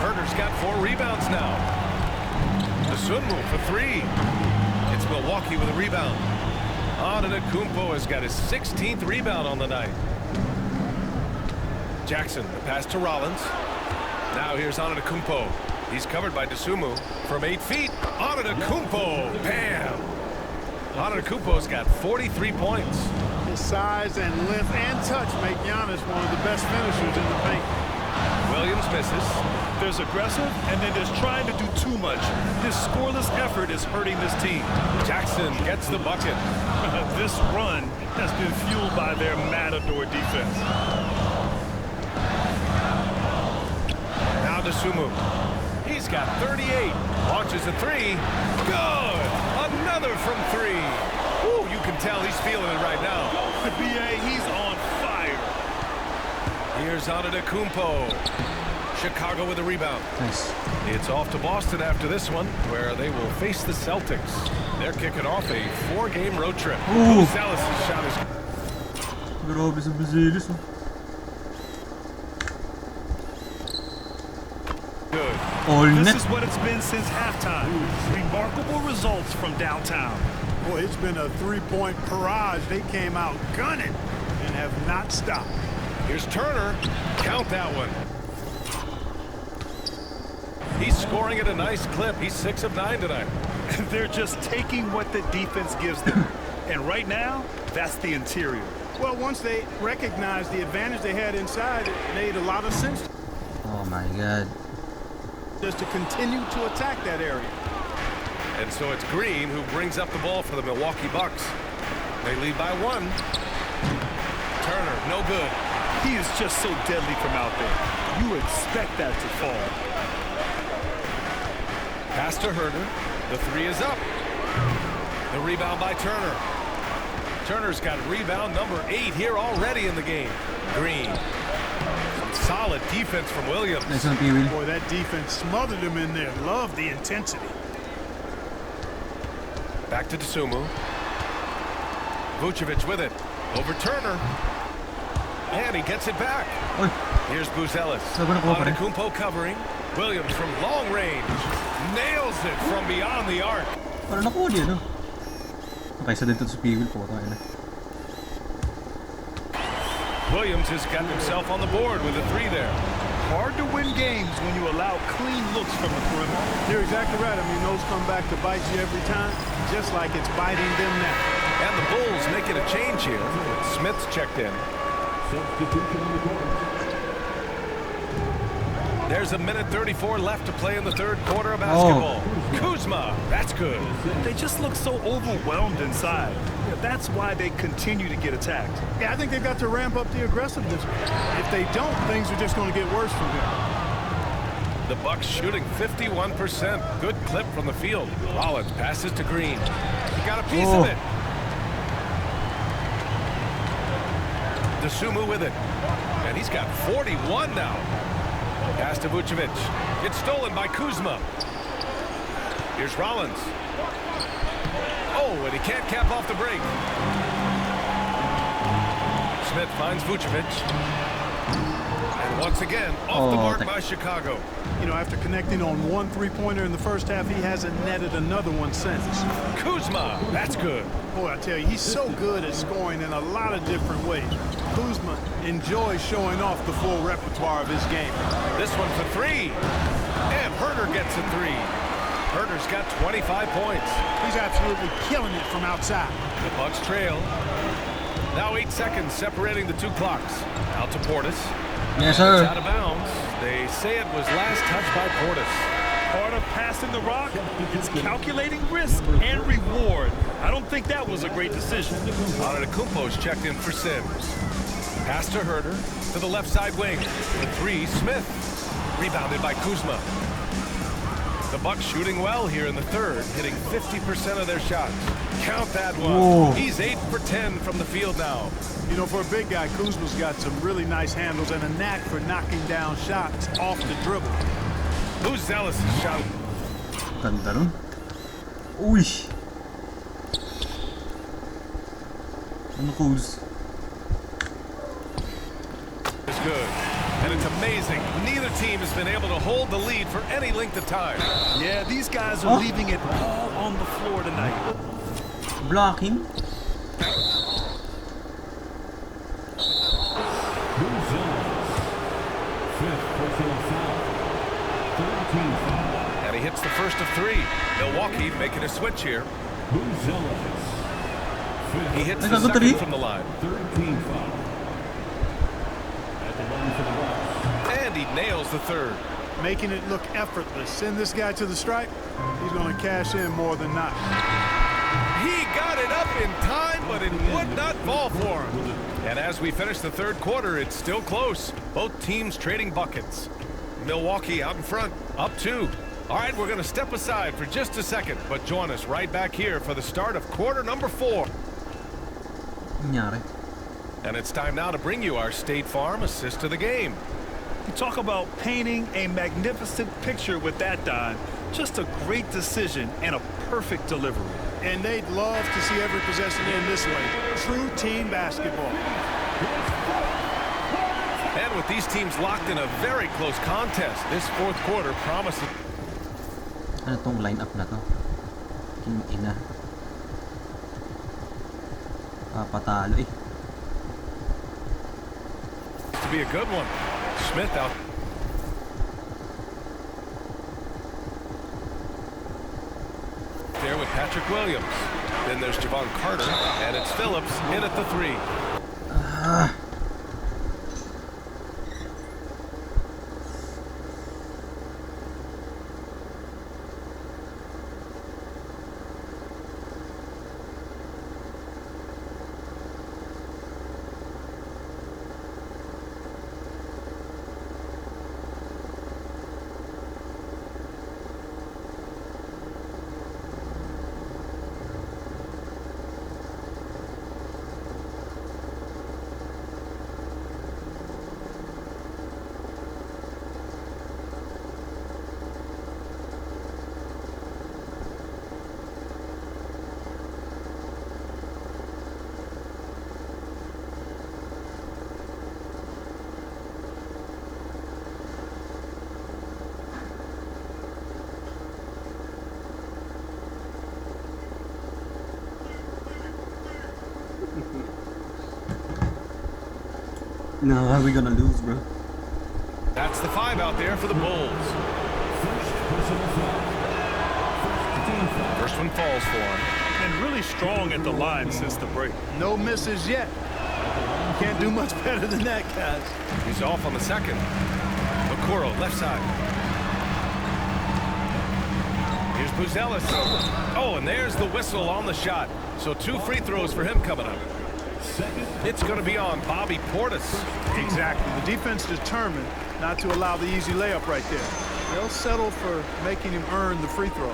Herder's got 4 rebounds now. Dosunmu for 3. It's Milwaukee with a rebound. Antetokounmpo has got his 16th rebound on the night. Jackson, the pass to Rollins. Now here's Antetokounmpo. He's covered by Dosunmu from 8 feet. Antetokounmpo, bam! Antetokounmpo's got 43 points. His size and length and touch make Giannis one of the best finishers in the paint. Williams misses. There's aggressive, and then there's trying to do too much. His scoreless effort is hurting this team. Jackson gets the bucket. This run has been fueled by their matador defense. Now Dosunmu. He's got 38. Launches a 3. Good! Another from 3. Ooh, you can tell he's feeling it right now. B.A., he's on fire. Here's Antetokounmpo. Chicago with a rebound. Nice. It's off to Boston after this one, where they will face the Celtics. They're kicking off a 4-game road trip. Ooh. Buzelis' shot is... Grabe sa Buzelis. good. This is what it's been since halftime. Remarkable results from downtown. Boy, it's been a three-point barrage. They came out gunning and have not stopped. Here's Turner. Count that one. He's scoring at a nice clip. He's 6 of 9 tonight. They're just taking what the defense gives them. And right now, that's the interior. Well, once they recognized the advantage they had inside, it made a lot of sense. Oh my God. Just to continue to attack that area. And so it's Green who brings up the ball for the Milwaukee Bucks. They lead by 1. Turner, no good. He is just so deadly from out there. You expect that to fall. Pass to Herder. The 3 is up. The rebound by Turner. Turner's got rebound number 8 here already in the game. Green. Some solid defense from Williams. Nice one, Pee-wee. Boy, that defense smothered him in there. Love the intensity. Back to Dosunmu. Vucevic with it. Over Turner. And he gets it back. Oy. Here's Buzelis. Antetokounmpo covering. Williams from long range. Nails it from beyond the arc. Parang nakuha din, no? Kaysa dito sa Pee-wee po. Williams has gotten himself on the board with a 3 there. Hard to win games when you allow clean looks from the perimeter. You're exactly right. I mean, those come back to bite you every time, just like it's biting them now. And the Bulls making a change here. Smith's checked in. Substitution on the court. There's 1:34 left to play in the third quarter of basketball. Kuzma, that's good. They just look so overwhelmed inside. That's why they continue to get attacked. Yeah, I think they've got to ramp up the aggressiveness. If they don't, things are just going to get worse from here. The Bucks shooting 51%. Good clip from the field. Rollins passes to Green. He got a piece of it. Dosunmu with it. And he's got 41 now. Pass to Vucevic. It's stolen by Kuzma. Here's Rollins. Oh, and he can't cap off the break. Smith finds Vucevic. And once again, off the mark by Chicago. You know, after connecting on one three-pointer in the first half, he hasn't netted another one since. Kuzma, that's good. Boy, I tell you, he's so good at scoring in a lot of different ways. Kuzma enjoys showing off the full repertoire of his game. This one for three. And Herter gets a three. Herter's got 25 points. He's absolutely killing it from outside. The Bucks trail. Now 8 seconds separating the two clocks. Out to Portis. Yes, sir. It's out of bounds. They say it was last touched by Portis. Part of passing the rock is calculating risk and reward. I don't think that was a great decision. Antetokounmpo's checked in for Sims. Pass to Herter to the left side wing. The three, Smith. Rebounded by Kuzma. The Bucks shooting well here in the third, hitting 50% of their shots. Count that one. Whoa. He's 8 for 10 from the field now. You know, for a big guy, Kuzma's got some really nice handles and a knack for knocking down shots off the dribble. Who's Zealous' shot? Ganda nun. Uy. Ano Kuz? It's good. And it's amazing. Neither team has been able to hold the lead for any length of time. Yeah, these guys are leaving it all on the floor tonight. Blocking. And he hits the first of three. Milwaukee making a switch here. He hits the second from the line. And he nails the third. Making it look effortless. Send this guy to the stripe. He's going to cash in more than not. He got it up in time, but it would not fall for him. And as we finish the third quarter, it's still close. Both teams trading buckets. Milwaukee out in front, up 2. All right, we're going to step aside for just a second, but join us right back here for the start of quarter number 4. Nangyari. And it's time now to bring you our State Farm assist to the game. You talk about painting a magnificent picture with that dive. Just a great decision and a perfect delivery. And they'd love to see every possession end this way. True team basketball. And with these teams locked in a very close contest, this fourth quarter promises. Ano tong line up na to? King ina. Papatalo eh. To be a good one. Smith out. There with Patrick Williams. Then there's Javon Carter, and it's Phillips in at the 3. No, how are we gonna lose, bro? That's the 5 out there for the Bulls. First one falls for him. And really strong at the line since the break. No misses yet. Can't do much better than that, guys. He's off on the second. Okoro, left side. Here's Buzelis. Oh, and there's the whistle on the shot. So 2 free throws for him coming up. It's going to be on Bobby Portis. Exactly. The defense determined not to allow the easy layup right there. They'll settle for making him earn the free throw.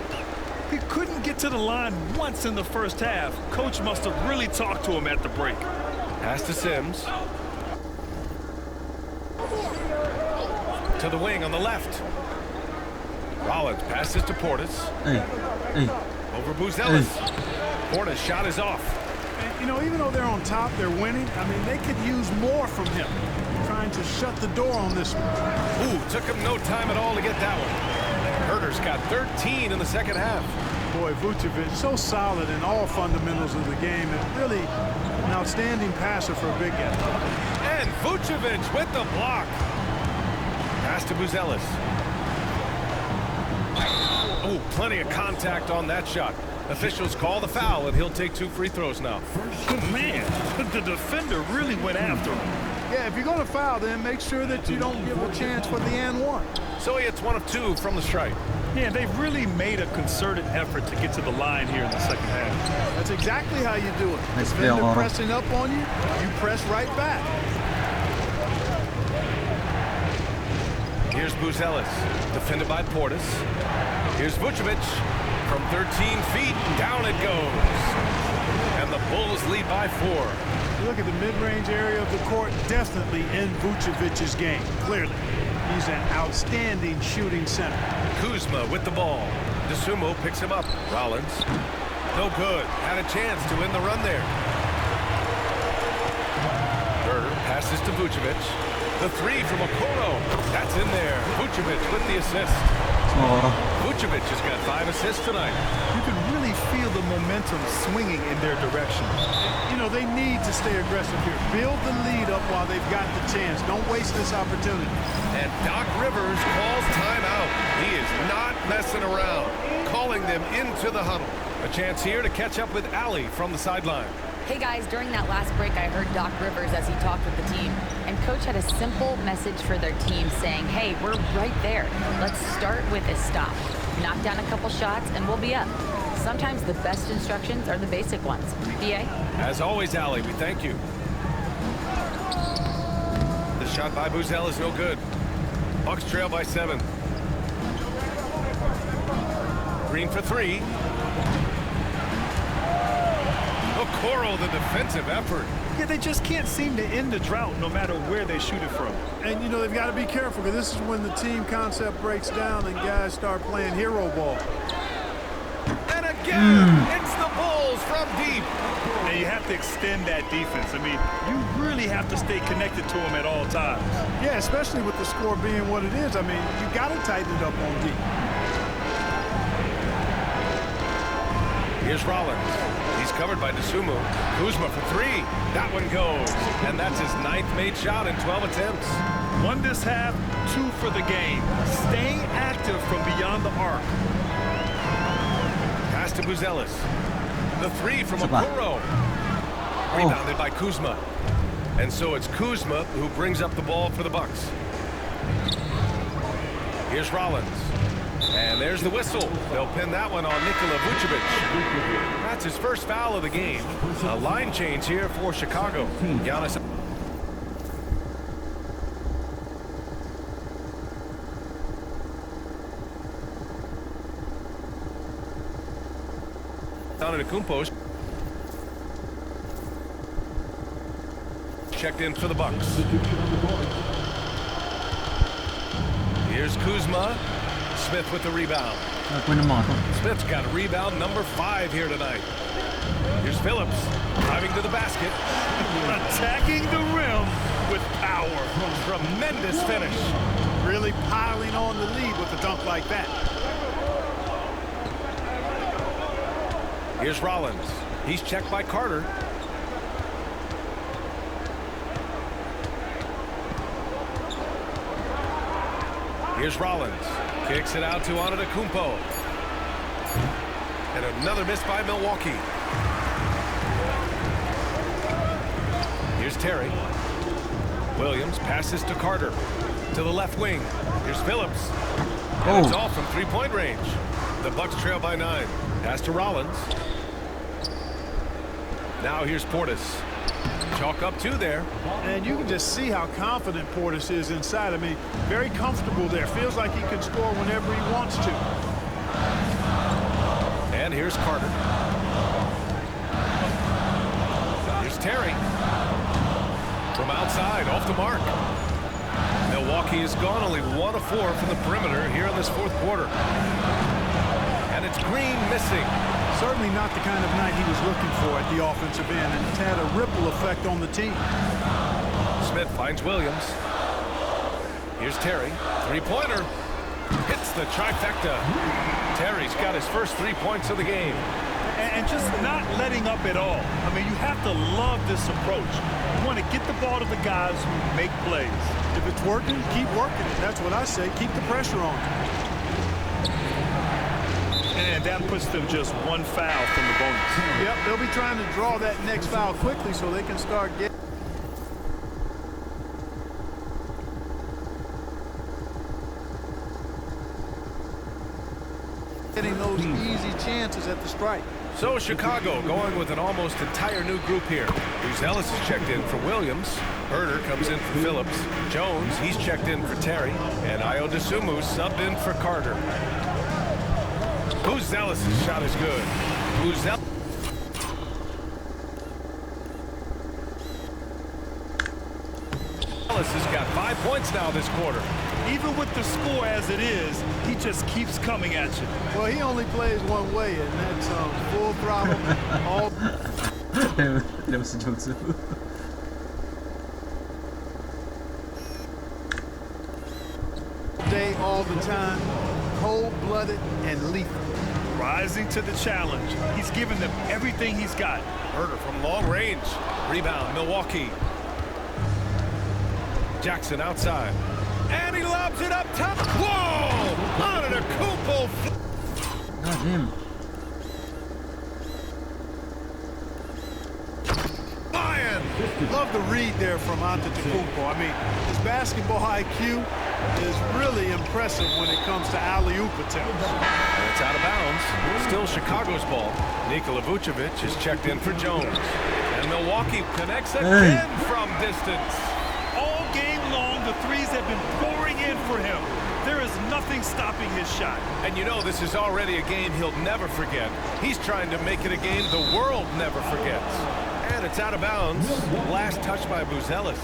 He couldn't get to the line once in the first half. Coach must have really talked to him at the break. Pass to Sims. To the wing on the left. Rollins passes to Portis. Hey. Over Buzelis. Portis' shot is off. And, you know, even though they're on top, they're winning. I mean, they could use more from him. Trying to shut the door on this one. Ooh, took him no time at all to get that one. Herder's got 13 in the second half. Boy, Vucevic, so solid in all fundamentals of the game, and really an outstanding passer for a big guy. And Vucevic with the block. Pass to Buzelis. Oh, plenty of contact on that shot. Officials call the foul, and he'll take 2 free throws now. Man, the defender really went after him. Yeah, if you're going to foul, then make sure that you don't give a chance for the and one. So he hits 1 of 2 from the stripe. Yeah, they've really made a concerted effort to get to the line here in the second half. That's exactly how you do it. Nice Defender play, pressing up on you, you press right back. Here's Buzelis, defended by Portis. Here's Vucevic. From 13 feet, down it goes. And the Bulls lead by 4. You look at the mid-range area of the court, definitely in Vucevic's game, clearly. He's an outstanding shooting center. Kuzma with the ball. DeSumo picks him up. Rollins. No good. Had a chance to win the run there. Herder passes to Vucevic. The 3 from Okoro. That's in there. Vucevic with the assist. Vucevic has got 5 assists tonight. You can really feel the momentum swinging in their direction. You know, they need to stay aggressive here. Build the lead up while they've got the chance. Don't waste this opportunity. And Doc Rivers calls timeout. He is not messing around. Calling them into the huddle. A chance here to catch up with Allie from the sideline. Hey guys, during that last break, I heard Doc Rivers as he talked with the team. And Coach had a simple message for their team saying, hey, we're right there. Let's start with a stop. Knock down a couple shots and we'll be up. Sometimes the best instructions are the basic ones. BA? As always, Allie, we thank you. The shot by Buzelis is no good. Bucks trail by 7. Green for 3. Okoro, the defensive effort. Yeah, they just can't seem to end the drought no matter where they shoot it from. And, you know, they've got to be careful because this is when the team concept breaks down and guys start playing hero ball. And again, it's the Bulls from deep. And you have to extend that defense. I mean, you really have to stay connected to them at all times. Yeah, especially with the score being what it is. I mean, you got to tighten it up on deep. Here's Rollins. He's covered by DeSumo. Kuzma for 3. That one goes. And that's his 9th made shot in 12 attempts. 1 this half, 2 for the game. Staying active from beyond the arc. Pass to Buzelis. The 3 from Okoro. Rebounded by Kuzma. And so it's Kuzma who brings up the ball for the Bucks. Here's Rollins. And there's the whistle. They'll pin that one on Nikola Vucevic. That's his first foul of the game. A line change here for Chicago. Giannis. Antetokounmpo checked in for the Bucks. Here's Kuzma. Smith with the rebound. Smith's got rebound number 5 here tonight. Here's Phillips driving to the basket. Attacking the rim with power. Tremendous finish. Really piling on the lead with a dunk like that. Here's Rollins. He's checked by Carter. Here's Rollins. Kicks it out to Antetokounmpo. And another miss by Milwaukee. Here's Terry. Williams passes to Carter. To the left wing. Here's Phillips. And it's off from 3-point range. The Bucks trail by 9. Pass to Rollins. Now here's Portis. Chalk up 2 there. And you can just see how confident Portis is inside. I mean, very comfortable there. Feels like he can score whenever he wants to. And here's Carter. Here's Terry. From outside, off the mark. Milwaukee Milwaukee has gone only 1 of 4 from the perimeter here in this fourth quarter. And it's Green missing. Certainly not the kind of night he was looking for at the offensive end, and it's had a ripple effect on the team. Smith finds Williams. Here's Terry. Three-pointer. Hits the trifecta. Terry's got his first 3 points of the game. And just not letting up at all. I mean, you have to love this approach. You want to get the ball to the guys who make plays. If it's working, keep working it. That's what I say. Keep the pressure on. And that puts them just 1 foul from the bonus. Yep, they'll be trying to draw that next foul quickly so they can start getting those easy chances at the strike. So Chicago going with an almost entire new group here. Buzelis is checked in for Williams. Herder comes in for Phillips. Jones, he's checked in for Terry. And Ayo Dosunmu subbed in for Carter. Buzelis' shot is good. Buzelis has got 5 points now this quarter. Even with the score as it is, he just keeps coming at you. Well, he only plays one way, and that's full throttle all day, all the time, cold-blooded and lethal. Rising to the challenge. He's given them everything he's got. Herder from long range. Rebound, Milwaukee. Jackson outside. And he lobs it up top. Whoa! Antetokounmpo. God damn. Lion! Love the read there from Antetokounmpo. I mean, his basketball IQ is really impressive when it comes to alley-oop attempts. And it's out of bounds. Still Chicago's ball. Nikola Vucevic is checked in for Jones. And Milwaukee connects again from distance. All game long, the threes have been pouring in for him. There is nothing stopping his shot. And you know this is already a game he'll never forget. He's trying to make it a game the world never forgets. And it's out of bounds. Last touch by Buzelis.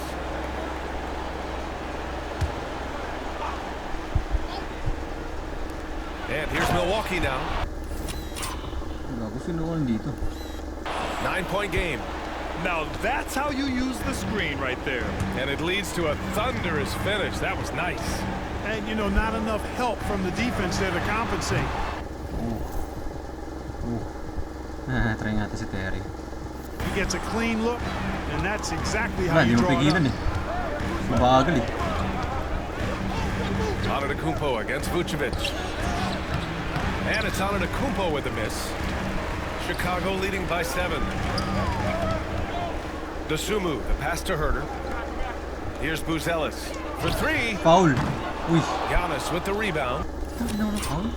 And here's Milwaukee now. 9-point game. Now that's how you use the screen right there. And it leads to a thunderous finish. That was nice. And, you know, not enough help from the defense there to compensate. Ternyata si Terry. He gets a clean look, and that's exactly how you draw it up. Bagal eh. Antetokounmpo against Vucevic. And it's Antetokounmpo with a miss. Chicago leading by 7. Dosunmu, the pass to Herder. Here's Buzelis for 3. Foul. Uy. Giannis with the rebound. Foul.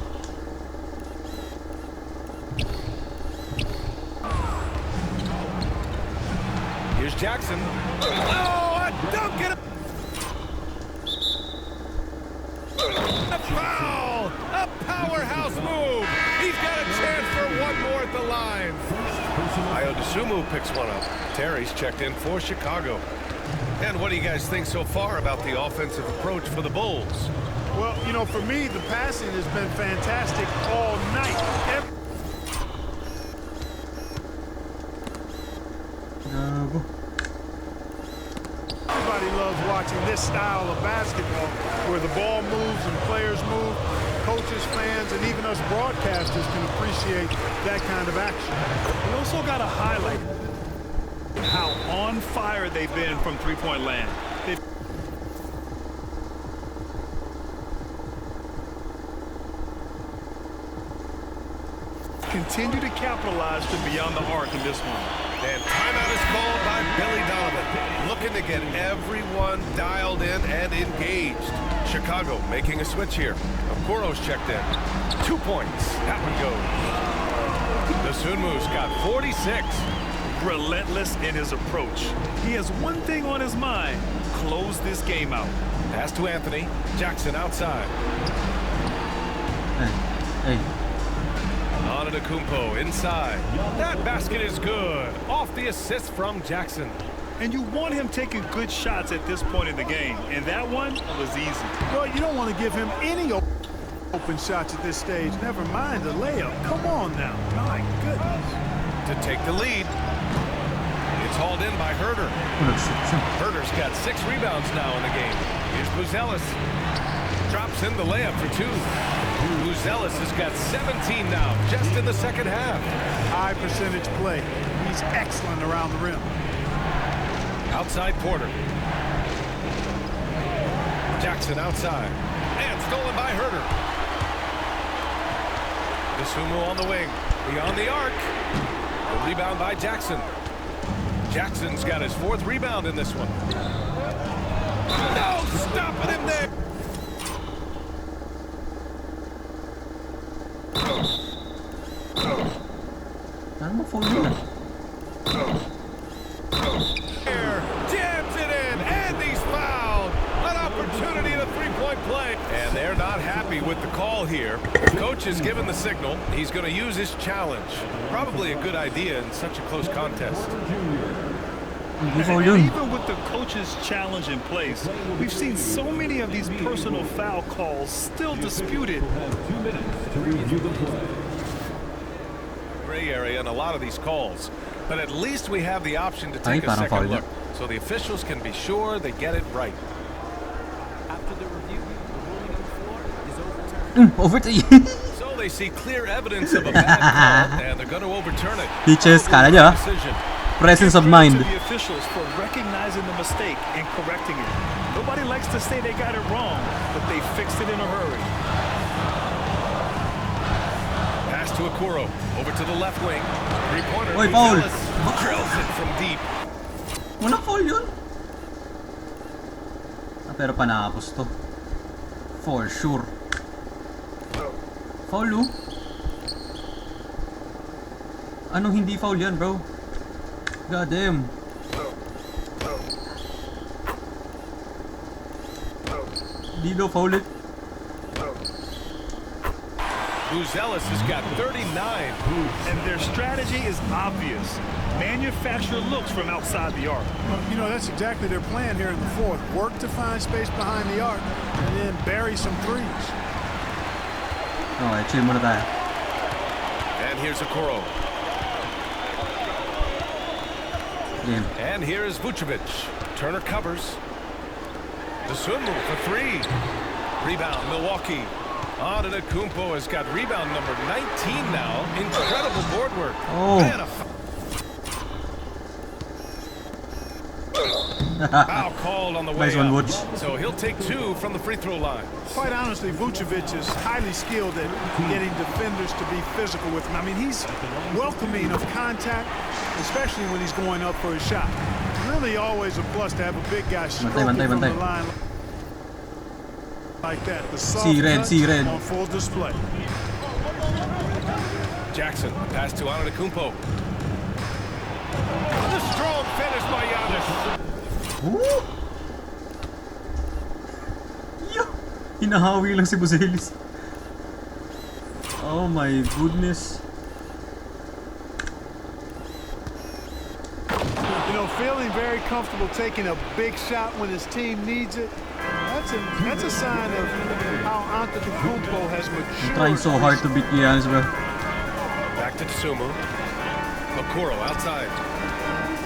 Here's Jackson. Oh, a dunk and a foul! A powerhouse move! He's got a chance for one more at the line. Ayo Dosunmu picks one up. Terry's checked in for Chicago. And what do you guys think so far about the offensive approach for the Bulls? Well, you know, for me, the passing has been fantastic all night. Everybody loves watching this style of basketball where the ball moves and players move. Coaches, fans, and even us broadcasters can appreciate that kind of action. We also got to highlight how on fire they've been from three-point land. They've continue to capitalize to beyond the arc in this one. And timeout is called by Billy Donovan, looking to get everyone dialed in and engaged. Chicago making a switch here. Okoro's checked in. 2 points. That one goes. Dosunmu's got 46. Relentless in his approach. He has one thing on his mind: close this game out. Pass to Anthony. Jackson outside. Hey. Antetokounmpo inside. That basket is good. Off the assist from Jackson. And you want him taking good shots at this point in the game. And that one was easy. Well, you don't want to give him any open shots at this stage. Never mind the layup. Come on now. My goodness. To take the lead. It's hauled in by Herder. Herder's got 6 rebounds now in the game. Here's Buzelis. Drops in the layup for 2. Buzelis has got 17 now, just in the second half. High percentage play. He's excellent around the rim. Outside Porter. Jackson outside. And stolen by Herder. Dosunmu on the wing. Beyond the arc. The rebound by Jackson. Jackson's got his 4th rebound in this one. No, stopping him there. Jams it in, and he's fouled. An opportunity to 3-point play. And they're not happy with the call here. The coach has given the signal. He's going to use his challenge. Probably a good idea in such a close contest. And even with the coach's challenge in place, we've seen so many of these personal foul calls still disputed. Gray area in a lot of these calls, but at least we have the option to take a second look, so the officials can be sure they get it right. After the review, the ruling on the floor is overturned. So they see clear evidence of a bad call, and they're going to overturn it. Teachers, kala nyo, presence of mind. To the officials for recognizing the mistake and correcting it. Nobody likes to say they got it wrong, but they fixed it in a hurry. Pass to Okoro, over to the left wing. 3-pointer. Oy, foul. Drills it from deep. Walang foul yun. Pero panapos to. For sure. Foul oh. Anong hindi foul yan, bro? God damn. Dino foul it. Buzelis has got 39. And their strategy is obvious. Manufacture looks from outside the arc. Well, you know, that's exactly their plan here in the 4th. Work to find space behind the arc and then bury some threes. Okay, chill muna tayo. And here's Okoro. Game. And here's Vucevic. Turner covers. Dosunmu for 3. Rebound, Milwaukee. Antetokounmpo has got rebound number 19 now. Incredible board work. Oh. Man, foul called on the way Nice one, up. Vooch. So he'll take 2 from the free throw line. Quite honestly, Vucevic is highly skilled at getting defenders to be physical with him. I mean, he's welcoming of contact, especially when he's going up for a shot. Really always a plus to have a big guy stroking from the line like that. The soft touch on full display. Jackson, pass to Antetokounmpo. The strong finish by Giannis. Hinahawi lang si Buzelis. Oh my goodness. You know, feeling very comfortable taking a big shot when his team needs it. That's a sign of how Antetokounmpo has matured. Trying so hard to beat Giannis, bro. Back to Dosunmu. Okoro outside.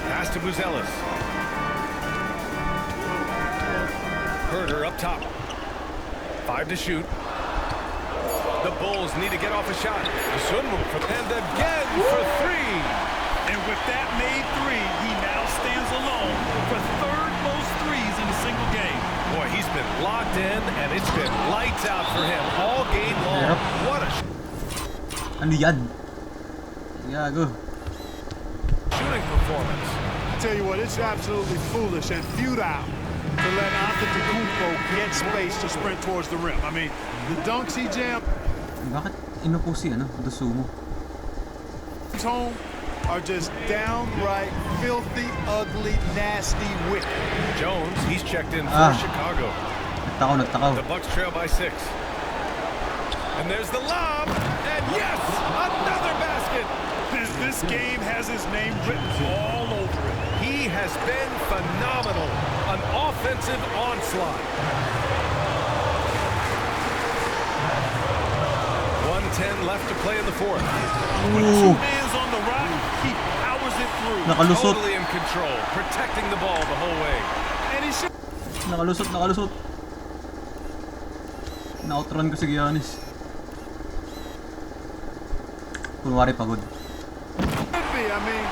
Pass to Buzelis. Herder up top. 5 to shoot. The Bulls need to get off a shot. Dosunmu and again for 3. And with that made 3, he now stands alone for 3rd most threes in a single game. Boy, he's been locked in, and it's been lights out for him all game long. Yep. What a Ano yan? Gago. shooting performance. I tell you what, it's absolutely foolish and futile to let Antetokounmpo get space to sprint towards the rim. I mean, the dunks he jammed Bakit inupo si Dosunmu? home are just downright filthy, ugly, nasty, wicked. Jones, he's checked in for Chicago. Nagtakaw. The Bucks trail by 6. And there's the lob, and yes, another basket. This game has his name written all over it. He He has been phenomenal. An offensive onslaught. 1:10 left to play in the fourth. With two hands on the rock, he powers it through. Nakalusot. Totally in control, protecting the ball the whole way. And he should Nakalusot. Na-outrun ko si Giannis. Kunwari pagod. be. I mean,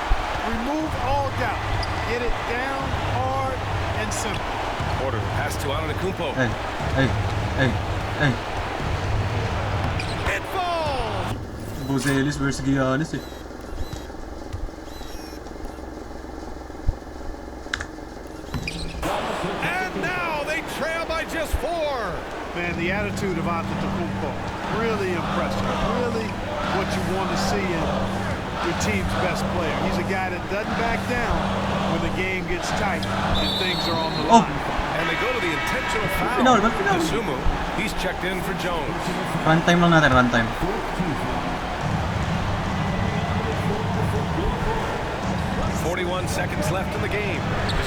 remove all doubt. Get it down hard and simple. Porter pass to Antetokounmpo. Hey. It falls. Bozelis versus Giannis eh. And now they trail by just 4. Man, the attitude of Antetokounmpo, really impressive. Really what you want to see in your team's best player. He's a guy that doesn't back down when the game gets tight and things are on the line. And they go to the intentional foul. Final. Sumu, he's checked in for Jones. Runtime lang natin, runtime. 41 seconds left in the game.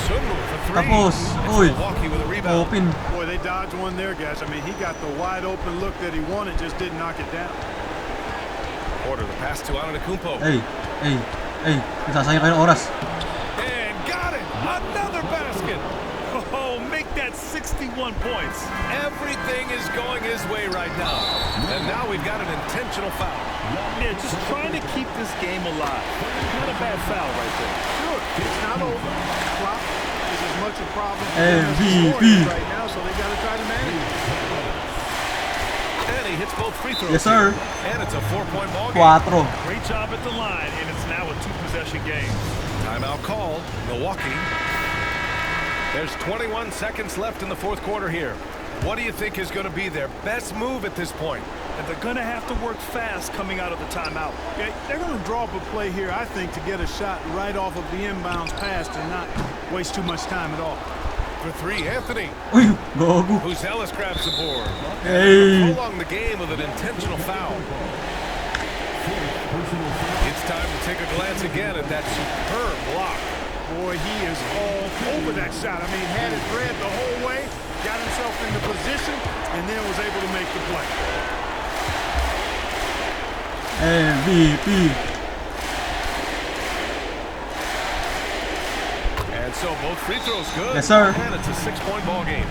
Sumu for 3. Tapos, It's uy, Milwaukee with a rebound. open. Boy, they dodged one there, guys. I mean, he got the wide open look that he wanted, just didn't knock it down. Porter the pass to Antetokounmpo. Hey. Nasasayang kayo ng oras. And got it. Another basket. Oh, make that 61 points. Everything is going his way right now. And now we've got an intentional foul. Yeah, just trying to keep this game alive. Not a bad foul right there. Sure, it's not over. Clock is as much a problem MVP. right now, so they got to try to manage it. And he hits both free throws. Yes, sir. Here. And it's a 4-point ball game. 4. Great job at the line, and it's now a 2-possession game. Timeout called. Milwaukee. There's 21 seconds left in the fourth quarter here. What do you think is going to be their best move at this point? And they're going to have to work fast coming out of the timeout. Okay, they're going to draw up a play here, I think, to get a shot right off of the inbounds pass and not waste too much time at all. For 3, Anthony. Uy, gogo. Buzelis grabs the board. Hey. Prolong the game with an intentional foul. It's time to take a glance again at that superb block. Boy, he is all over that shot. I mean, had it read the whole way, got himself into position, and then was able to make the play. MVP. And so both free throws good. Yes, sir. And it's a 6-point ball game.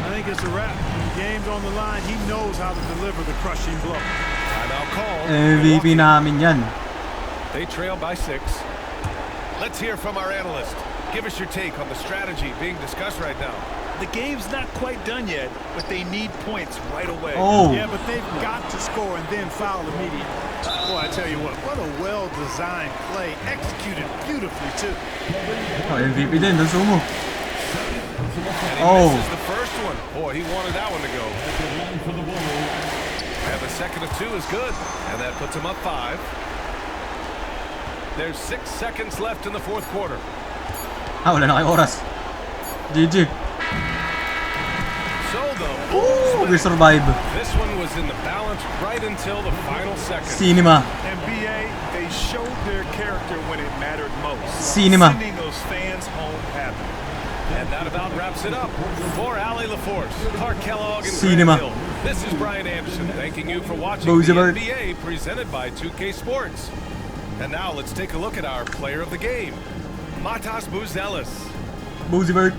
I think it's a wrap. When the game's on the line, he knows how to deliver the crushing blow. Timeout call. MVP namin yan. They trail by 6. Let's hear from our analyst. Give us your take on the strategy being discussed right now. The game's not quite done yet, but they need points right away. Oh. Yeah, but they've got to score and then foul immediately. Boy, I tell you what a well-designed play. Executed beautifully, too. Oh, MVP din, dun sumo. And he Oh. misses the first one. Boy, he wanted that one to go. And the second of 2 is good. And that puts him up 5. There's 6 seconds left in the fourth quarter. Wala na kayong oras. GG. So the Bulls We win. survive. This one was in the balance right until the final second. Cinema. NBA, they showed their character when it mattered most. Cinema. Sending those fans home happy. And that about wraps it up. For Ali LaForce, Clark Kellogg, and Cinema. Grant Hill, this is Brian Anderson thanking you for watching Boozy the bird. NBA presented by 2K Sports. And now let's take a look at our player of the game, Matas Buzelis. Boozy bird.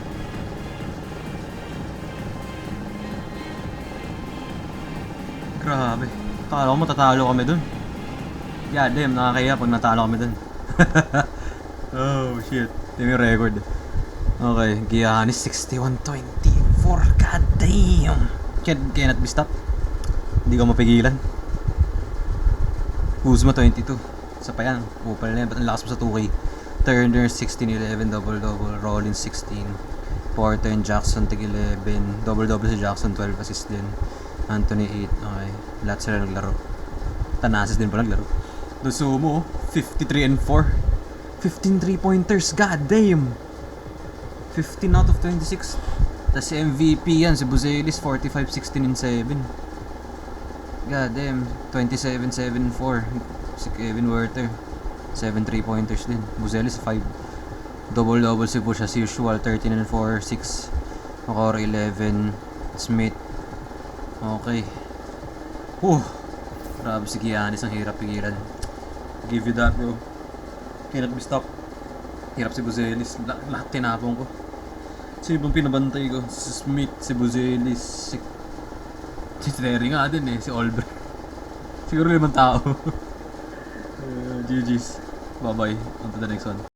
Grabe. Kala ko matatalo kami dun. God damn, nakakaya pag natalo kami dun. Oh shit. Ito yung record. Okay, Giannis 61-24. God damn. Cannot be stopped. Hindi ko mapigilan. Kuzma 22. Isa pa yan. Upal na yan. Ba't ang lakas mo sa 2K? Turner 16-11. Double-double. Rollins 16. Porter and Jackson tig 11. Double-double si Jackson. 12 assists din. Anthony 8. Okay. Lahat sila naglaro. Tanasis din pa naglaro. Dosumo 53-4. 15 3-pointers. God damn. 15 out of 26. Tapos si MVP yan. Si Buzelis 45-16-7. God damn. 27-7-4. Si Kevin Werther 7 3-pointers din. Buzelis 5. Double-double si Bush as usual. 13 and 4, 6. Makor 11. Smith. Okay. Grabe si Giannis. Ang hirap pigilan. Give you that, bro. Cannot be stopped. Hirap si Buzelis. Lahat tinapong ko. Sino bang pinabantay ko? Si Smith, si Buzelis, si Terry nga din eh. Si Olbre. Siguro 5 tao. GG's. Bye-bye. On to the next one.